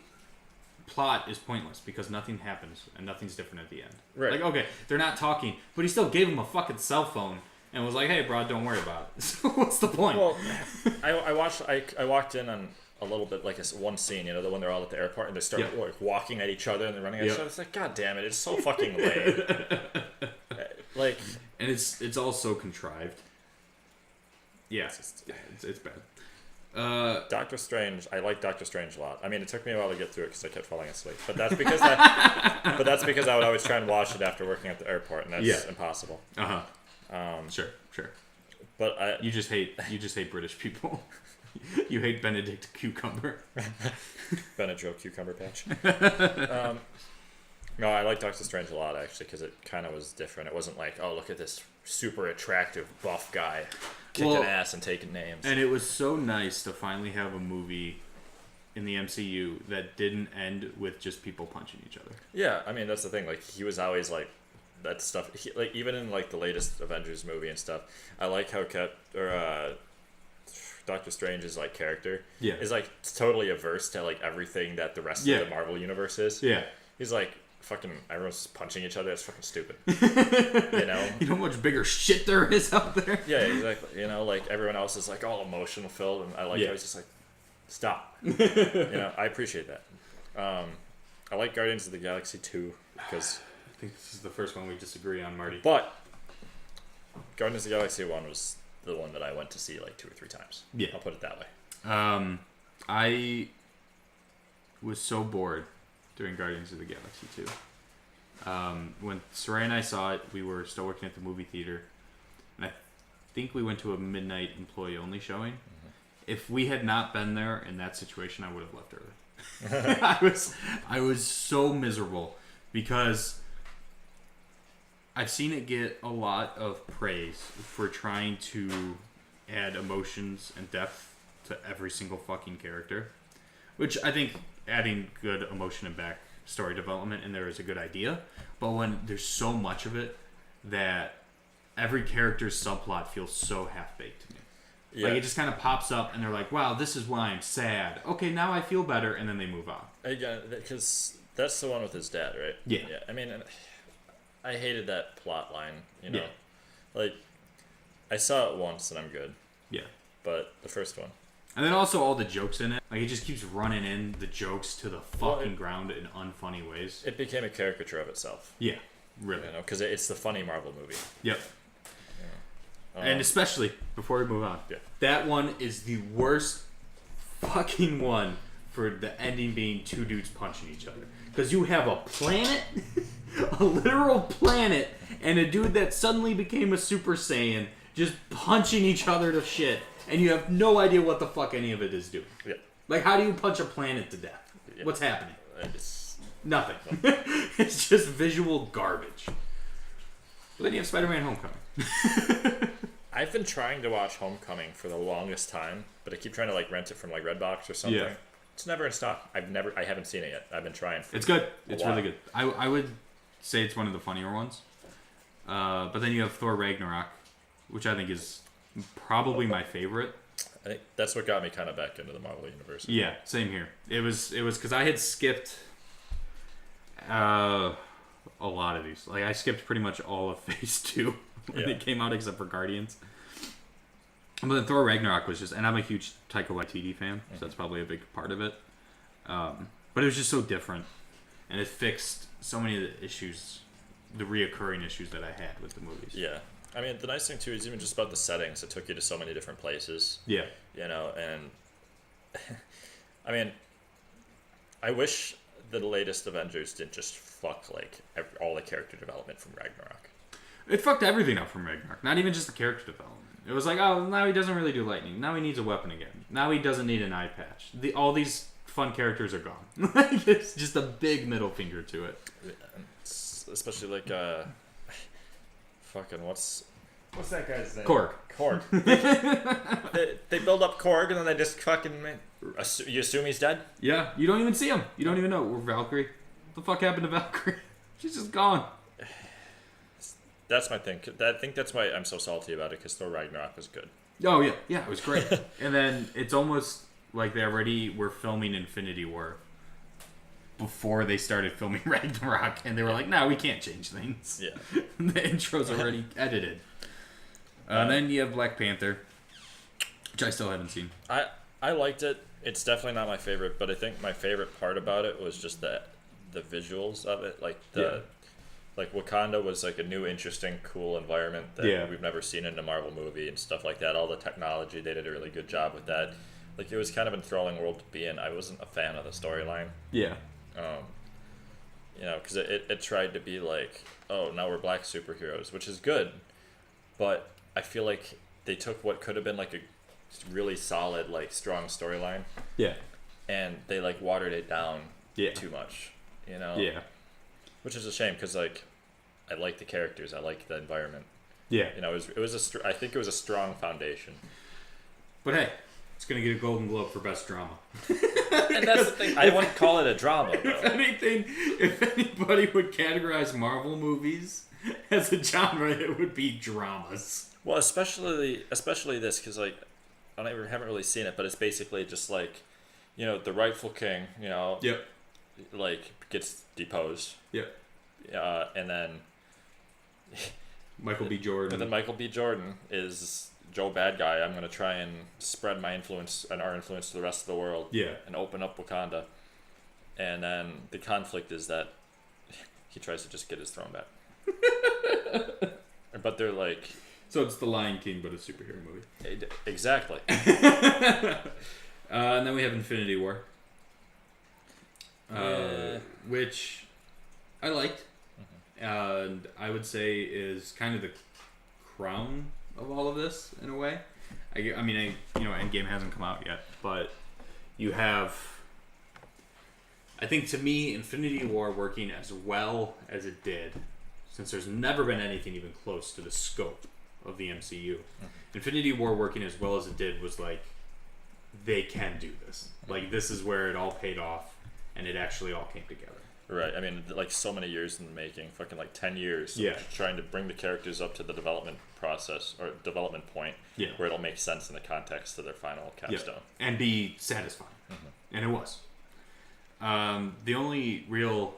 plot is pointless because nothing happens and nothing's different at the end. Right. Like, okay, they're not talking, but he still gave him a fucking cell phone and was like, "Hey, bro, don't worry about it." So what's the point? Well, I walked in on a little bit like one scene, you know, the one they're all at the airport and they start like walking at each other and they're running at each other. It's like, God damn it, it's so fucking lame. Like, and it's all so contrived. Yeah, it's bad. Doctor Strange, I like Doctor Strange a lot. I mean, it took me a while to get through it because I kept falling asleep. But that's because I would always try and watch it after working at the airport, and that's impossible. Sure. But you just hate British people. You hate Benedict Cucumber. Benadryl cucumber patch. No, I like Doctor Strange a lot actually because it kind of was different. It wasn't like, oh, look at this super attractive buff guy kicking ass and taking names. And it was so nice to finally have a movie in the MCU that didn't end with just people punching each other. Yeah, I mean that's the thing. Like he was always like that stuff. Like even in like the latest Avengers movie and stuff, I like how Doctor Strange's like character is like totally averse to like everything that the rest of the Marvel universe is. Yeah, he's like, fucking everyone's punching each other. That's fucking stupid. You know how much bigger shit there is out there. Yeah, exactly. You know, like everyone else is like all emotional filled, and I like how he's just like, Stop. I appreciate that. I like Guardians of the Galaxy 2 because... I think this is the first one we disagree on, Marty. But Guardians of the Galaxy 1 was the one that I went to see like 2 or 3 times. Yeah. I'll put it that way. I was so bored during Guardians of the Galaxy 2. When Saray and I saw it, we were still working at the movie theater. And I think we went to a midnight employee-only showing. Mm-hmm. If we had not been there in that situation, I would have left early. I was so miserable because I've seen it get a lot of praise for trying to add emotions and depth to every single fucking character, which I think adding good emotion and backstory development in there is a good idea. But when there's so much of it that every character's subplot feels so half-baked to me. Yeah. Like, it just kind of pops up, and they're like, wow, this is why I'm sad. Okay, now I feel better, and then they move on. Again, because that's the one with his dad, right? Yeah. I mean, I hated that plot line, Yeah. Like, I saw it once, and I'm good. Yeah. But the first one. And then also all the jokes in it. Like, it just keeps running in the jokes to the fucking ground in unfunny ways. It became a caricature of itself. Yeah, really. Because it's the funny Marvel movie. Yep. And especially, before we move on, that one is the worst fucking one for the ending being 2 dudes punching each other. Because you have a planet, a literal planet, and a dude that suddenly became a Super Saiyan just punching each other to shit. And you have no idea what the fuck any of it is doing. Yeah. Like, how do you punch a planet to death? Yeah. What's happening? Nothing. It's just visual garbage. But then you have Spider-Man Homecoming. I've been trying to watch Homecoming for the longest time, but I keep trying to rent it from Redbox or something. Yeah. It's never in stock. I haven't seen it yet. I've been trying. It's good. It's really good. I would say it's one of the funnier ones. But then you have Thor Ragnarok, which I think is probably my favorite. I think that's what got me kind of back into the Marvel universe. Yeah, same here. It was because I had skipped a lot of these. Like, I skipped pretty much all of Phase 2 when it came out, except for Guardians. But then Thor Ragnarok was just, and I'm a huge Taika Waititi fan, so that's probably a big part of it. But it was just so different, and it fixed so many of the issues, the reoccurring issues that I had with the movies. Yeah. I mean, the nice thing, too, is even just about the settings. It took you to so many different places. Yeah. And... I mean, I wish the latest Avengers didn't just fuck, all the character development from Ragnarok. It fucked everything up from Ragnarok. Not even just the character development. It was like, oh, now he doesn't really do lightning. Now he needs a weapon again. Now he doesn't need an eye patch. All these fun characters are gone. It's just a big middle finger to it. Especially, fucking, what's that guy's name? Korg. They build up Korg and then they just fucking... You assume he's dead? Yeah, you don't even see him. You don't even know. Or Valkyrie. What the fuck happened to Valkyrie? She's just gone. That's my thing. I think that's why I'm so salty about it, because Thor Ragnarok was good. Oh, yeah. Yeah, it was great. And then it's almost like they already were filming Infinity War before they started filming Ragnarok, and they were like, no, we can't change things. Yeah. The intro's already edited. And then you have Black Panther, which I still haven't seen. I liked it. It's definitely not my favorite, but I think my favorite part about it was just the visuals of it. Like Wakanda was like a new, interesting, cool environment that we've never seen in a Marvel movie and stuff like that. All the technology, they did a really good job with that. Like, it was kind of an enthralling world to be in. I wasn't a fan of the storyline. Yeah. Because it tried to be like, oh, now we're black superheroes, which is good, but I feel like they took what could have been like a really solid, strong storyline. Yeah. And they watered it down too much, Yeah. Which is a shame, because I like the characters, I like the environment. Yeah. I think it was a strong foundation. But hey, it's gonna get a Golden Globe for best drama. And that's the thing. I wouldn't call it a drama, though. If anybody would categorize Marvel movies as a genre, it would be dramas. Well, especially this, because I haven't really seen it, but it's basically just the rightful king, Yep. Gets deposed. Yep. And then Michael B. Jordan. And then Michael B. Jordan is Joe bad guy. I'm gonna try and spread my influence and our influence to the rest of the world. Yeah. And open up Wakanda. And then the conflict is that he tries to just get his throne back. But they're like... So it's The Lion King, but a superhero movie. Exactly. And then we have Infinity War. Which I liked. And I would say is kind of the crown of all of this, in a way. I mean, Endgame hasn't come out yet, but you have... I think, to me, Infinity War working as well as it did, since there's never been anything even close to the scope of the MCU. Infinity War working as well as it did was like, they can do this. Like, this is where it all paid off, and it actually all came together. Right. I mean, like, so many years in the making, fucking like 10 years. Yeah. Trying to bring the characters up to the development process or development point, Yeah. where it'll make sense in the context of their final capstone. And be satisfying. And it was. The only real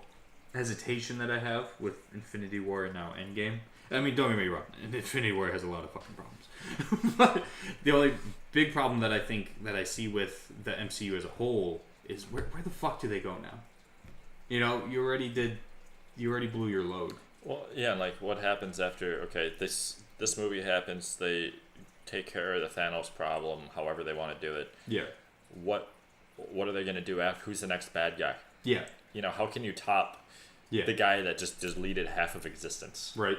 hesitation that I have with Infinity War and now Endgame, I mean, don't get me wrong, Infinity War has a lot of fucking problems. But the only big problem that I think that I see with the MCU as a whole is where the fuck do they go now? You already blew your load. Well, yeah, and like what happens after? Okay, this movie happens. They take care of the Thanos problem, however they want to do it. Yeah. What are they gonna do after? Who's the next bad guy? Yeah. How can you top Yeah. the guy that just deleted half of existence? Right.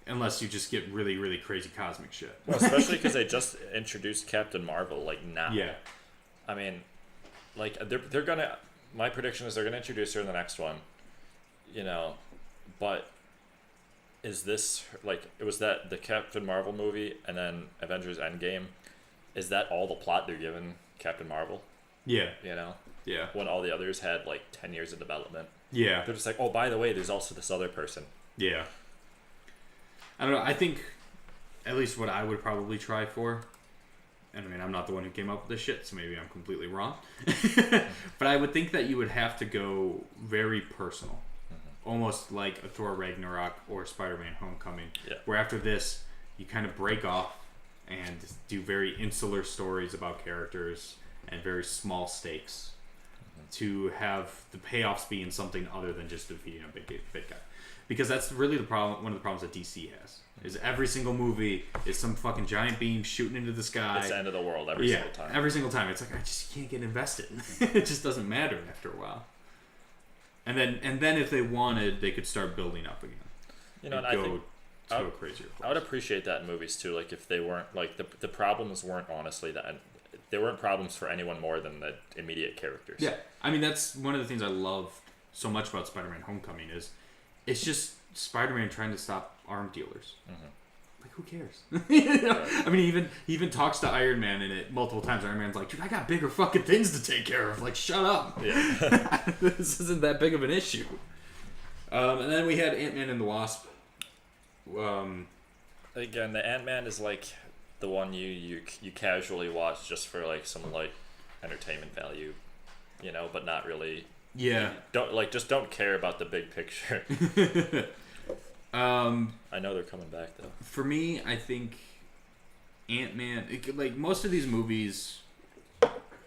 Unless you just get really, really crazy cosmic shit. Well, especially because they just introduced Captain Marvel like now. Yeah. I mean, like they're gonna. My prediction is they're gonna introduce her in the next one. But is this it was that the Captain Marvel movie and then Avengers Endgame? Is that all the plot they're giving Captain Marvel? Yeah. Yeah. When all the others had like 10 years of development. Yeah. They're just like, oh, by the way, there's also this other person. Yeah. I don't know. I think at least what I would probably try for, and I mean, I'm not the one who came up with this shit, so maybe I'm completely wrong. But I would think that you would have to go very personal. Almost like a Thor Ragnarok or Spider-Man Homecoming. Yeah. Where after this, you kind of break off and do very insular stories about characters and very small stakes to have the payoffs be in something other than just defeating a big guy. Because that's really the problem. One of the problems that DC has is every single movie is some fucking giant beam shooting into the sky. It's the end of the world every single time. Every single time. It's like, I just can't get invested. It just doesn't matter after a while. And then if they wanted, they could start building up again. And I think to a crazier place. I would appreciate that in movies too. Like if they weren't like the problems weren't honestly that they weren't problems for anyone more than the immediate characters. Yeah, I mean that's one of the things I love so much about Spider-Man: Homecoming is it's just Spider-Man trying to stop arms dealers. Like who cares? I mean, he even talks to Iron Man in it multiple times. Iron Man's like, dude, I got bigger fucking things to take care of. Like, shut up. Yeah. This isn't that big of an issue. And then we had Ant-Man and the Wasp. Again, the Ant-Man is like the one you casually watch just for like some like entertainment value, but not really. Yeah. Don't care about the big picture. I know they're coming back though. For me, I think Ant-Man, like most of these movies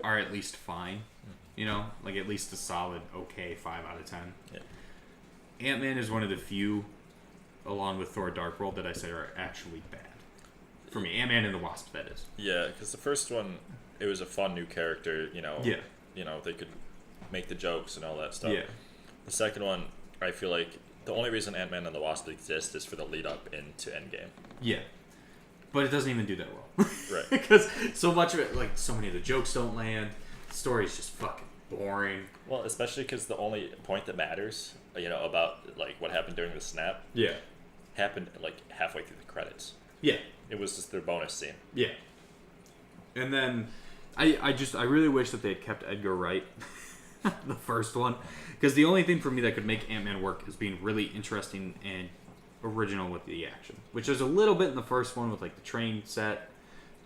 are at least fine, like at least a solid okay 5 out of 10. Yeah. Ant-Man is one of the few, along with Thor: Dark World, that I say are actually bad. For me, Ant-Man and the Wasp, that is. Yeah, because the first one, it was a fun new character. Yeah. They could make the jokes and all that stuff. Yeah. The second one, I feel like the only reason Ant-Man and the Wasp exist is for the lead up into Endgame. Yeah. But it doesn't even do that well. Right. Because so much of it, like so many of the jokes don't land. The story's just fucking boring. Well, especially because the only point that matters, about like what happened during the snap, Yeah. happened like halfway through the credits. Yeah. It was just their bonus scene. Yeah. And then I really wish that they had kept Edgar Wright, the first one, because the only thing for me that could make Ant-Man work is being really interesting and original with the action, which there's a little bit in the first one with like the train set,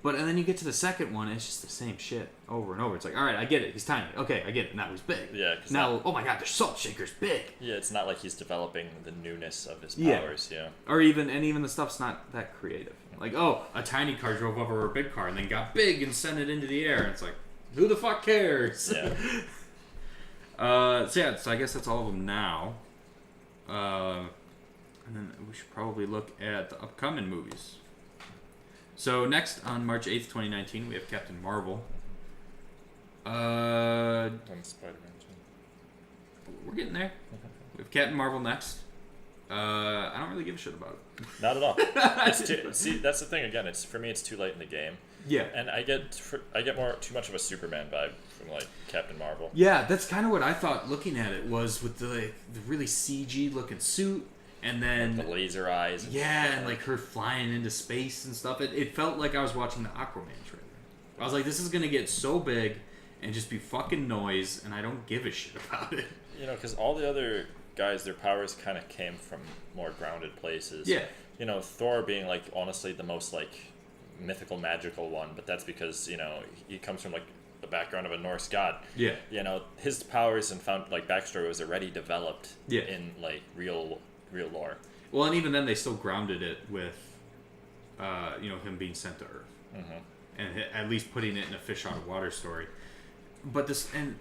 And then you get to the second one, and it's just the same shit over and over. It's like, all right, I get it. He's tiny. Okay, I get it. Now he's big. Yeah. 'Cause now, oh my god, there's Salt Shaker's big. Yeah, it's not like he's developing the newness of his Yeah. powers. Yeah. Or even the stuff's not that creative. Like, oh, a tiny car drove over a big car and then got big and sent it into the air. And it's like, who the fuck cares? Yeah. So I guess that's all of them now. And then we should probably look at the upcoming movies. So next on March 8th, 2019, we have Captain Marvel. And Spider-Man. We're getting there. We have Captain Marvel next. I don't really give a shit about it. Not at all. See, that's the thing. Again, for me, it's too late in the game. Yeah. And I get too much of a Superman vibe from like Captain Marvel. Yeah, that's kind of what I thought looking at it was with the really CG looking suit. And then the laser eyes. And like her flying into space and stuff. It felt like I was watching the Aquaman trailer. I was like, this is gonna get so big and just be fucking noise, and I don't give a shit about it. You know, because all the other guys, their powers kind of came from more grounded places. Yeah. You know, Thor being like honestly the most like mythical, magical one, but that's because he comes from like the background of a Norse god. Yeah. You know, his powers and backstory was already developed. Yeah. In like real lore. Well, and even then, they still grounded it with, him being sent to Earth, and at least putting it in a fish out of water story. But and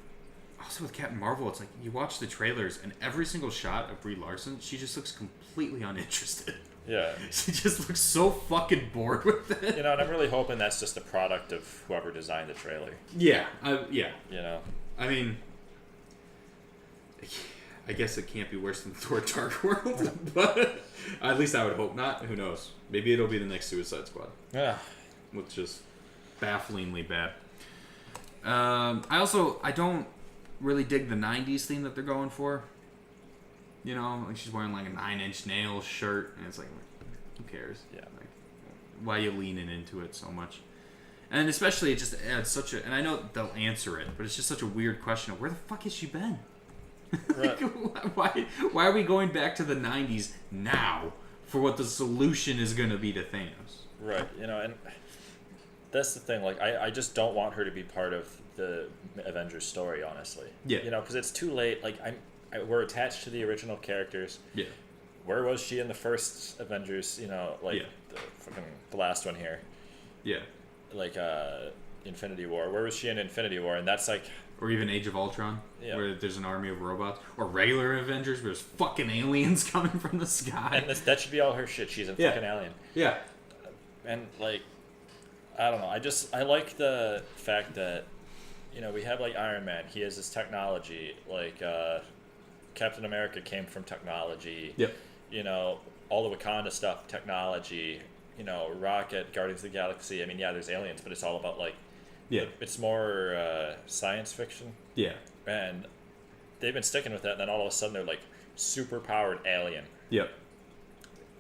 also with Captain Marvel, it's like you watch the trailers, and every single shot of Brie Larson, she just looks completely uninterested. Yeah, she just looks so fucking bored with it. And I'm really hoping that's just a product of whoever designed the trailer. Yeah, I mean, I guess it can't be worse than Thor Dark World, but at least I would hope not. Who knows? Maybe it'll be the next Suicide Squad. Yeah. Which is bafflingly bad. I don't really dig the 90s theme that they're going for. Like she's wearing like a 9-inch nail shirt, and it's like, who cares? Yeah. Like, why are you leaning into it so much? And especially it just adds and I know they'll answer it, but it's just such a weird question of where the fuck has she been? Right. Why are we going back to the 90s now for what the solution is going to be to Thanos? Right, and that's the thing. Like, I just don't want her to be part of the Avengers story, honestly. Yeah. Because it's too late. Like, we're attached to the original characters. Yeah. Where was she in the first Avengers? The last one here. Yeah. Like, Infinity War. Where was she in Infinity War? And that's like... Or even Age of Ultron, where there's an army of robots. Or regular Avengers, where there's fucking aliens coming from the sky. And that should be all her shit. She's a fucking alien. Yeah. And, like, I don't know. I like the fact that, we have, like, Iron Man. He has this technology. Like, Captain America came from technology. Yep. All the Wakanda stuff, technology. Rocket, Guardians of the Galaxy. I mean, there's aliens, but it's all about, like, it's more science fiction. Yeah. And they've been sticking with that, and then all of a sudden they're like super powered alien. Yep.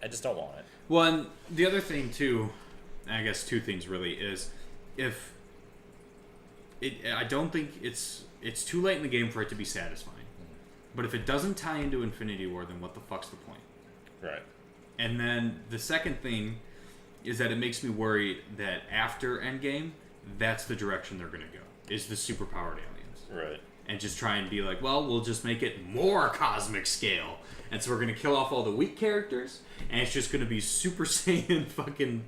I just don't want it. Well, and the other thing too, I guess two things really is I don't think it's too late in the game for it to be satisfying. But if it doesn't tie into Infinity War, then what the fuck's the point? Right. And then the second thing is that it makes me worried that after Endgame, that's the direction they're going to go, is the superpowered aliens. Right. And just try and be like, well, we'll just make it more cosmic scale. And so we're going to kill off all the weak characters, and it's just going to be Super Saiyan fucking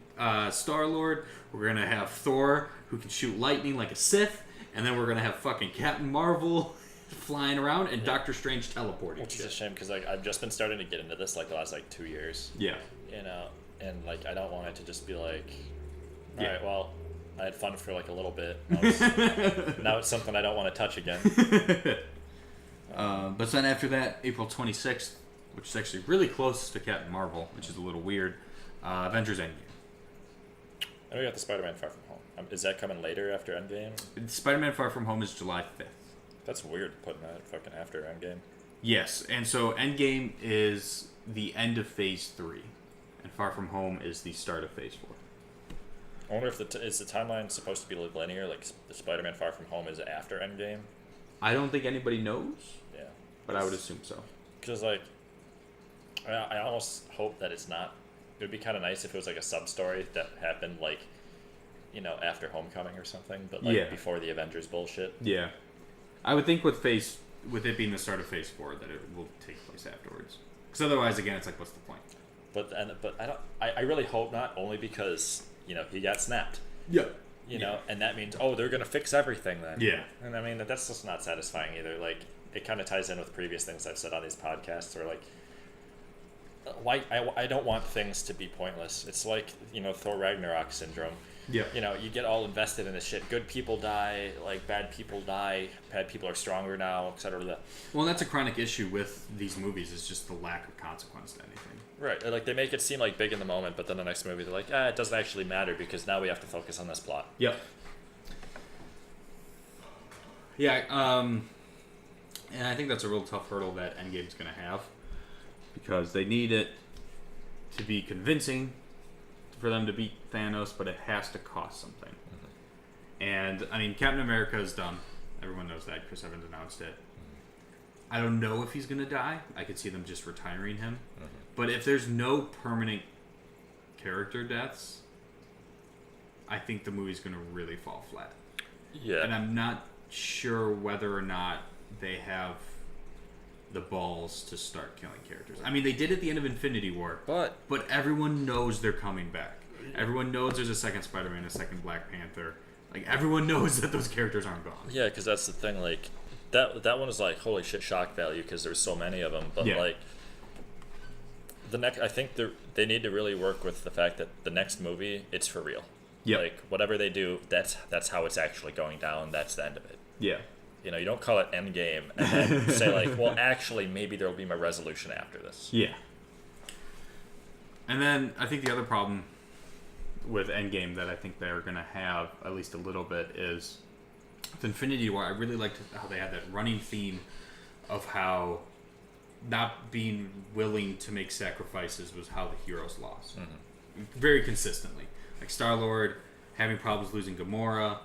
Star-Lord. We're going to have Thor, who can shoot lightning like a Sith, and then we're going to have fucking Captain Marvel flying around, and Doctor Strange teleporting. Which is a shame, because I've just been starting to get into this like the last 2 years. Yeah. And like I don't want it to just be like, all right, well, I had fun for like a little bit. Now it's something I don't want to touch again. But then after that, April 26th, which is actually really close to Captain Marvel, which is a little weird, Avengers Endgame. And we got the Spider-Man Far From Home. Is that coming later after Endgame? Spider-Man Far From Home is July 5th. That's weird putting that fucking after Endgame. Yes, and so Endgame is the end of Phase 3, and Far From Home is the start of Phase 4. I wonder if is the timeline supposed to be linear, like the Spider-Man Far From Home is after Endgame? I don't think anybody knows. Yeah. But I would assume so. Because, like, I almost hope that it's not. It would be kind of nice if it was, like, a sub-story that happened, like, after Homecoming or something, but like before the Avengers bullshit. Yeah. I would think with it being the start of Phase 4 that it will take place afterwards. Because otherwise, again, it's like, what's the point? But I really hope not, only because, he got snapped. Yeah. And that means, they're going to fix everything then. Yeah. And I mean, that's just not satisfying either. Like, it kind of ties in with previous things I've said on these podcasts, where like, why I don't want things to be pointless. It's like, Thor Ragnarok syndrome. Yeah. You get all invested in this shit. Good people die, like bad people die. Bad people are stronger now, etc. Well, that's a chronic issue with these movies, is just the lack of consequence to anything. Right. Like, they make it seem like big in the moment, but then the next movie they're like, it doesn't actually matter because now we have to focus on this plot. Yep. Yeah, and I think that's a real tough hurdle that Endgame's going to have, because they need it to be convincing for them to beat Thanos, but it has to cost something. Mm-hmm. And, I mean, Captain America is done. Everyone knows that. Chris Evans announced it. Mm-hmm. I don't know if he's going to die. I could see them just retiring him. Mm-hmm. But if there's no permanent character deaths, I think the movie's going to really fall flat. Yeah. And I'm not sure whether or not they have the balls to start killing characters. I mean, they did at the end of Infinity War, but everyone knows they're coming back. Everyone knows there's a second Spider-Man, a second Black Panther. Like, everyone knows that those characters aren't gone. Yeah, because that's the thing. Like, that one is like, holy shit, shock value, because there's so many of them. But like, I think they need to really work with the fact that the next movie, it's for real. Yeah. Like, whatever they do, that's how it's actually going down. That's the end of it. Yeah. You don't call it Endgame and then say like, well, actually, maybe there'll be my resolution after this. Yeah. And then I think the other problem with Endgame that I think they're going to have at least a little bit is with Infinity War. I really liked how they had that running theme of how not being willing to make sacrifices was how the heroes lost. Mm-hmm. Very consistently. Like Star-Lord having problems losing Gamora,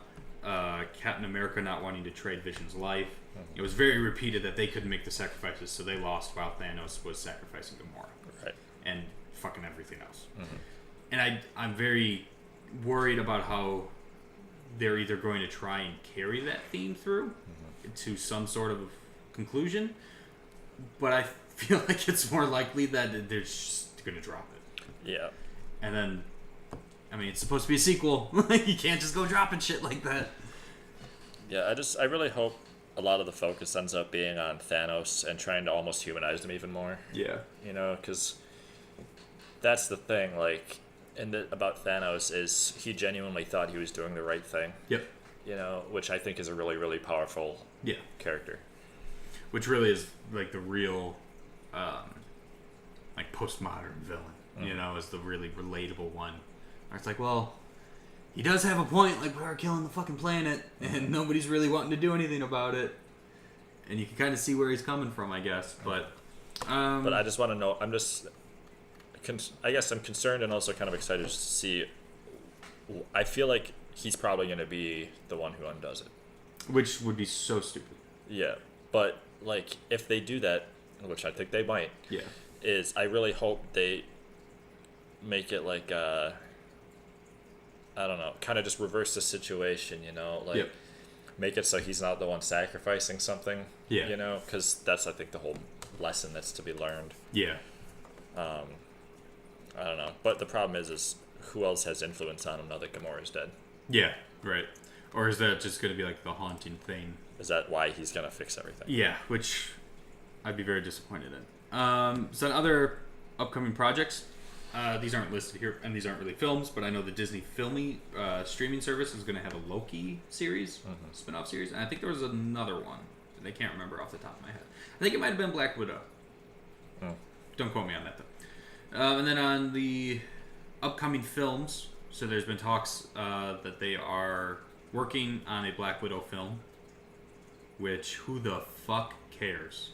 Captain America not wanting to trade Vision's life. Mm-hmm. It was very repeated that they couldn't make the sacrifices, so they lost while Thanos was sacrificing Gamora. Right. And fucking everything else. Mm-hmm. And I'm very worried about how they're either going to try and carry that theme through to some sort of conclusion, but I feel like it's more likely that they're just going to drop it. Yeah. And then, I mean, it's supposed to be a sequel. You can't just go dropping shit like that. Yeah, I really hope a lot of the focus ends up being on Thanos and trying to almost humanize him even more. Yeah. Because that's the thing, like, about Thanos is he genuinely thought he was doing the right thing. Yep. Which I think is a really, really powerful character. Which really is, like, the real, like, postmodern villain, is the really relatable one. Where it's like, well, he does have a point, like, we're killing the fucking planet, and nobody's really wanting to do anything about it. And you can kind of see where he's coming from, I guess, but... but I just want to know, I guess I'm concerned and also kind of excited to see. I feel like he's probably going to be the one who undoes it. Which would be so stupid. Yeah, but, like, if they do that, which I think they might, is I really hope they make it like, I don't know, kind of just reverse the situation, like, make it so he's not the one sacrificing something, because that's, I think, the whole lesson that's to be learned. Yeah. I don't know, but the problem is who else has influence on him now that Gamora's dead? Yeah, right. Or is that just going to be like the haunting thing? Is that why he's going to fix everything? Yeah, which I'd be very disappointed in. So other upcoming projects, these aren't listed here, and these aren't really films, but I know the Disney streaming service is going to have a Loki series, spin-off series, and I think there was another one. I can't remember off the top of my head. I think it might have been Black Widow. Don't quote me on that, though. And then on the upcoming films, so there's been talks that they are working on a Black Widow film, which who the fuck cares?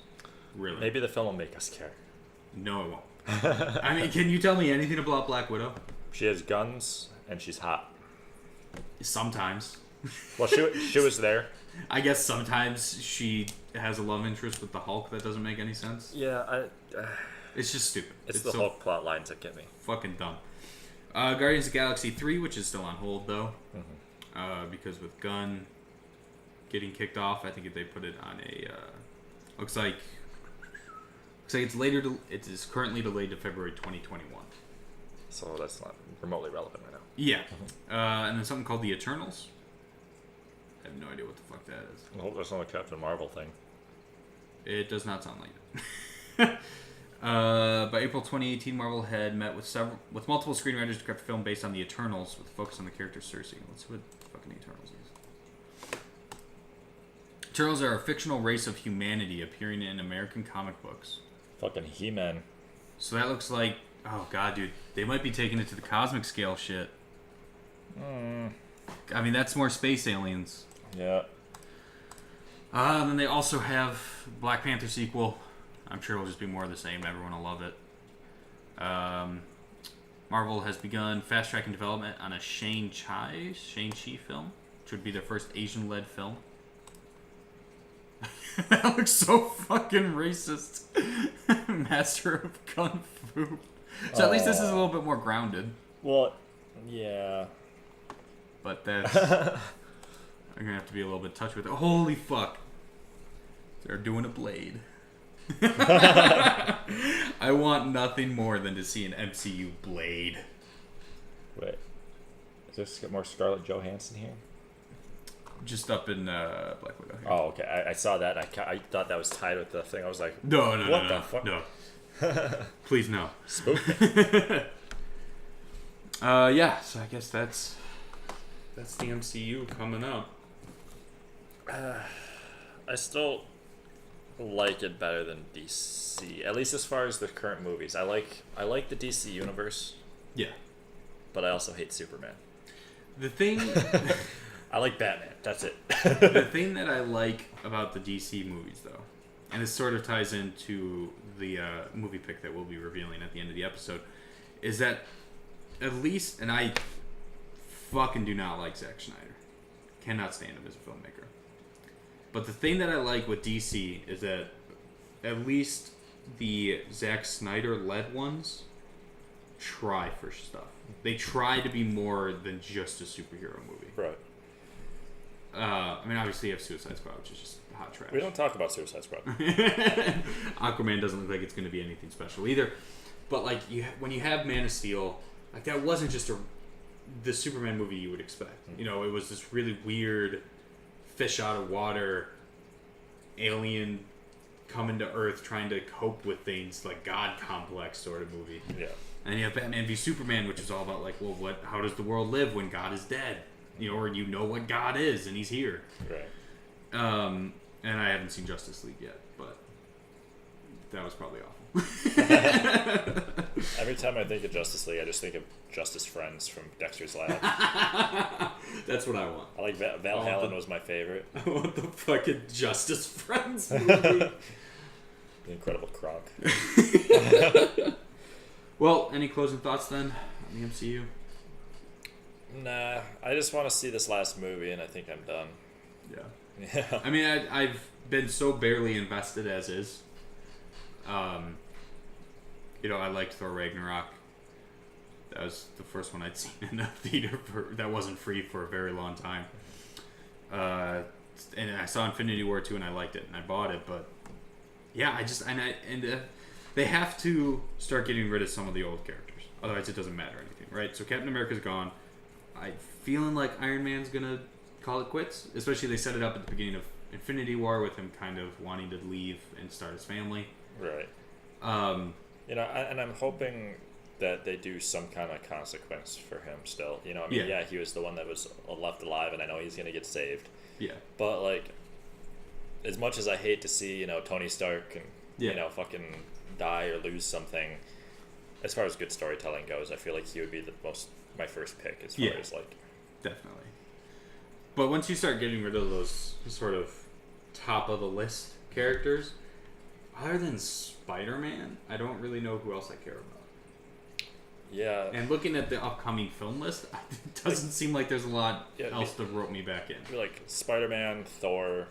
Really? Maybe the film will make us care. No, it won't. I mean, can you tell me anything about Black Widow? She has guns, and she's hot. Sometimes. Well, she was there. I guess sometimes she has a love interest with the Hulk that doesn't make any sense. Yeah, it's just stupid. It's the Hulk plot lines that get me. Fucking dumb. Guardians of the Galaxy 3, which is still on hold though, Mm-hmm. because with Gunn getting kicked off, I think they put it on a. Looks like it's later. It is currently delayed to February 2021. So that's not remotely relevant right now. Yeah, and then something called the Eternals. I have no idea what the fuck that is. I hope that's not a Captain Marvel thing. It does not sound like it. By April 2018, Marvel had met with multiple screenwriters to craft a film based on the Eternals, with a focus on the character Cersei. Let's see what fucking Eternals is. Eternals are a fictional race of humanity appearing in American comic books. Fucking He-Man. So that looks like, oh god, dude, they might be taking it to the cosmic scale shit. I mean, that's more space aliens. Yeah. Then they also have Black Panther sequel. I'm sure it'll just be more of the same. Everyone will love it. Marvel has begun fast-tracking development on a Shang-Chi film, which would be their first Asian-led film. That looks so fucking racist. Master of Kung Fu. So at least this is a little bit more grounded. Well, yeah. But that's... I'm gonna have to be a little bit in touch with it. Holy fuck. They're doing a Blade. I want nothing more than to see an MCU Blade. Wait. Is this more Scarlett Johansson here? Just up in Black Widow. Here. Oh, okay. I saw that. I thought that was tied with the thing. I was like, No, what no, the fuck? No. Please, no. Spooky. Yeah, so I guess that's the MCU coming up. I still like it better than DC, at least as far as the current movies. I like the DC universe, Yeah. but I also hate Superman. The thing I like Batman. That's it. the thing that I like about the DC movies, though, and this sort of ties into the movie pick that we'll be revealing at the end of the episode, is that at least, and I fucking do not like Zack Snyder. Cannot stand him as a filmmaker. But the thing that I like with DC is that at least the Zack Snyder-led ones try for stuff. They try to be more than just a superhero movie. Right. I mean, obviously you have Suicide Squad, which is just hot trash. We don't talk about Suicide Squad. Aquaman doesn't look like it's going to be anything special either. But like, when you have Man of Steel, like that wasn't just the Superman movie you would expect. You know, it was this really weird fish out of water, alien coming to Earth trying to cope with things, like God complex sort of movie. Yeah. And then you have Batman v Superman, which is all about like, well, how does the world live when God is dead? You know, or you know what God is and he's here. Right. And I haven't seen Justice League yet, but that was probably awful. Every time I think of Justice League, I just think of Justice Friends from Dexter's Lab. That's what I want. I like Val Halen was my favorite. I want the fucking Justice Friends movie. The Incredible Kronk. Well, any closing thoughts then on the MCU? Nah, I just want to see this last movie, and I think I'm done. Yeah. Yeah. I mean, I've been so barely invested as is. You know, I liked Thor Ragnarok. That was the first one I'd seen in the theater that wasn't free for a very long time. And I saw Infinity War 2 and I liked it and I bought it, but yeah, they have to start getting rid of some of the old characters. Otherwise it doesn't matter anything, right? So Captain America's gone. I'm feeling like Iron Man's gonna call it quits. Especially they set it up at the beginning of Infinity War with him kind of wanting to leave and start his family. Right. You know, and I'm hoping that they do some kind of consequence for him still. You know, I mean, yeah, he was the one that was left alive, and I know he's going to get saved. Yeah. But, like, as much as I hate to see, you know, Tony Stark and, you know, fucking die or lose something, as far as good storytelling goes, I feel like he would be my first pick as far as, like... Definitely. But once you start getting rid of those sort of top-of-the-list characters... Other than Spider-Man, I don't really know who else I care about. Yeah. And looking at the upcoming film list, it doesn't seem like there's a lot else to rope me back in. Like Spider-Man, Thor.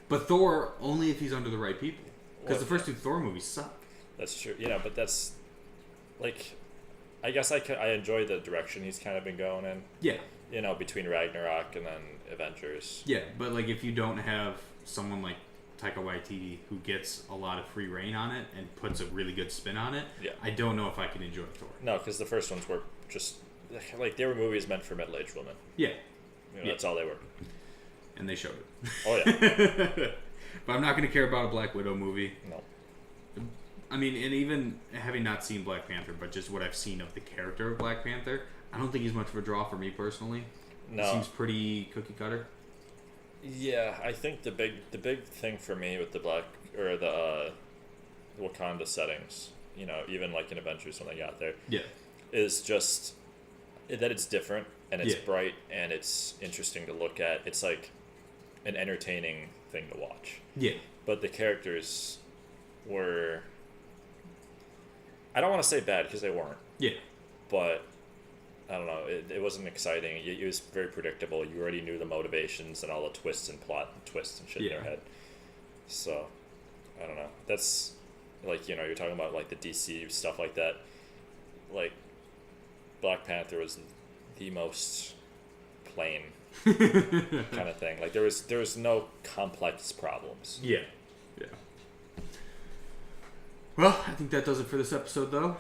But Thor, only if he's under the right people. Because the first two Thor movies suck. That's true. Yeah, but that's... Like, I guess I enjoy the direction he's kind of been going in. Yeah. You know, between Ragnarok and then Avengers. Yeah, but like if you don't have someone like Taika Waititi who gets a lot of free reign on it and puts a really good spin on it, Yeah. I don't know if I can enjoy Thor. No, because the first ones were just like they were movies meant for middle-aged women. Yeah. You know, that's all they were. And they showed it. Oh yeah. But I'm not going to care about a Black Widow movie. No. I mean, and even having not seen Black Panther, but just what I've seen of the character of Black Panther, I don't think he's much of a draw for me personally. No. He seems pretty cookie cutter. Yeah, I think the big thing for me with the Wakanda settings, you know, even like in Avengers when they got there, Yeah. is just that it's different and it's Yeah. bright and it's interesting to look at. It's like an entertaining thing to watch. Yeah. But the characters were, I don't want to say bad because they weren't, Yeah. but I don't know, it wasn't exciting. It was very predictable. You already knew the motivations and all the twists and plot twists and shit in their head. So, I don't know. That's, like, you know, you're talking about, like, the DC stuff like that. Like, Black Panther was the most plain kind of thing. Like, there was no complex problems. Yeah. Yeah. Well, I think that does it for this episode, though.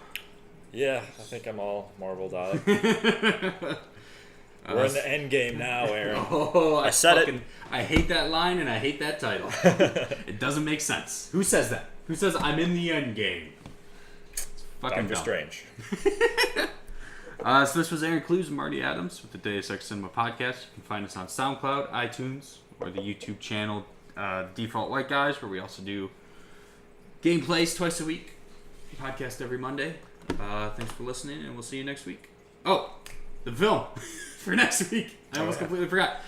Yeah, I think I'm all marveled out. We're in the Endgame now, Aaron. Oh, I said it. I hate that line and I hate that title. It doesn't make sense. Who says that? Who says I'm in the Endgame? Fucking Doctor dumb. Strange. So this was Aaron Kluz and Marty Adams with the Deus Ex Cinema podcast. You can find us on SoundCloud, iTunes, or the YouTube channel Default White Guys, where we also do gameplays twice a week. Podcast every Monday. Thanks for listening, and we'll see you next week. Oh, the film for next week. I almost completely forgot.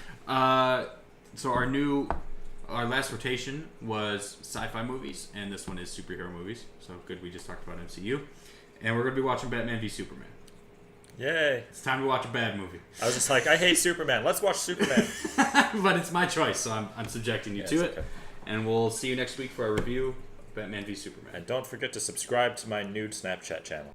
So our last rotation was sci-fi movies, and this one is superhero movies. So good, we just talked about MCU. And we're going to be watching Batman v Superman. Yay. It's time to watch a bad movie. I was just like, I hate Superman. Let's watch Superman. But it's my choice, so I'm subjecting you to it. Okay. And we'll see you next week for our review of Batman v Superman. And don't forget to subscribe to my nude Snapchat channel.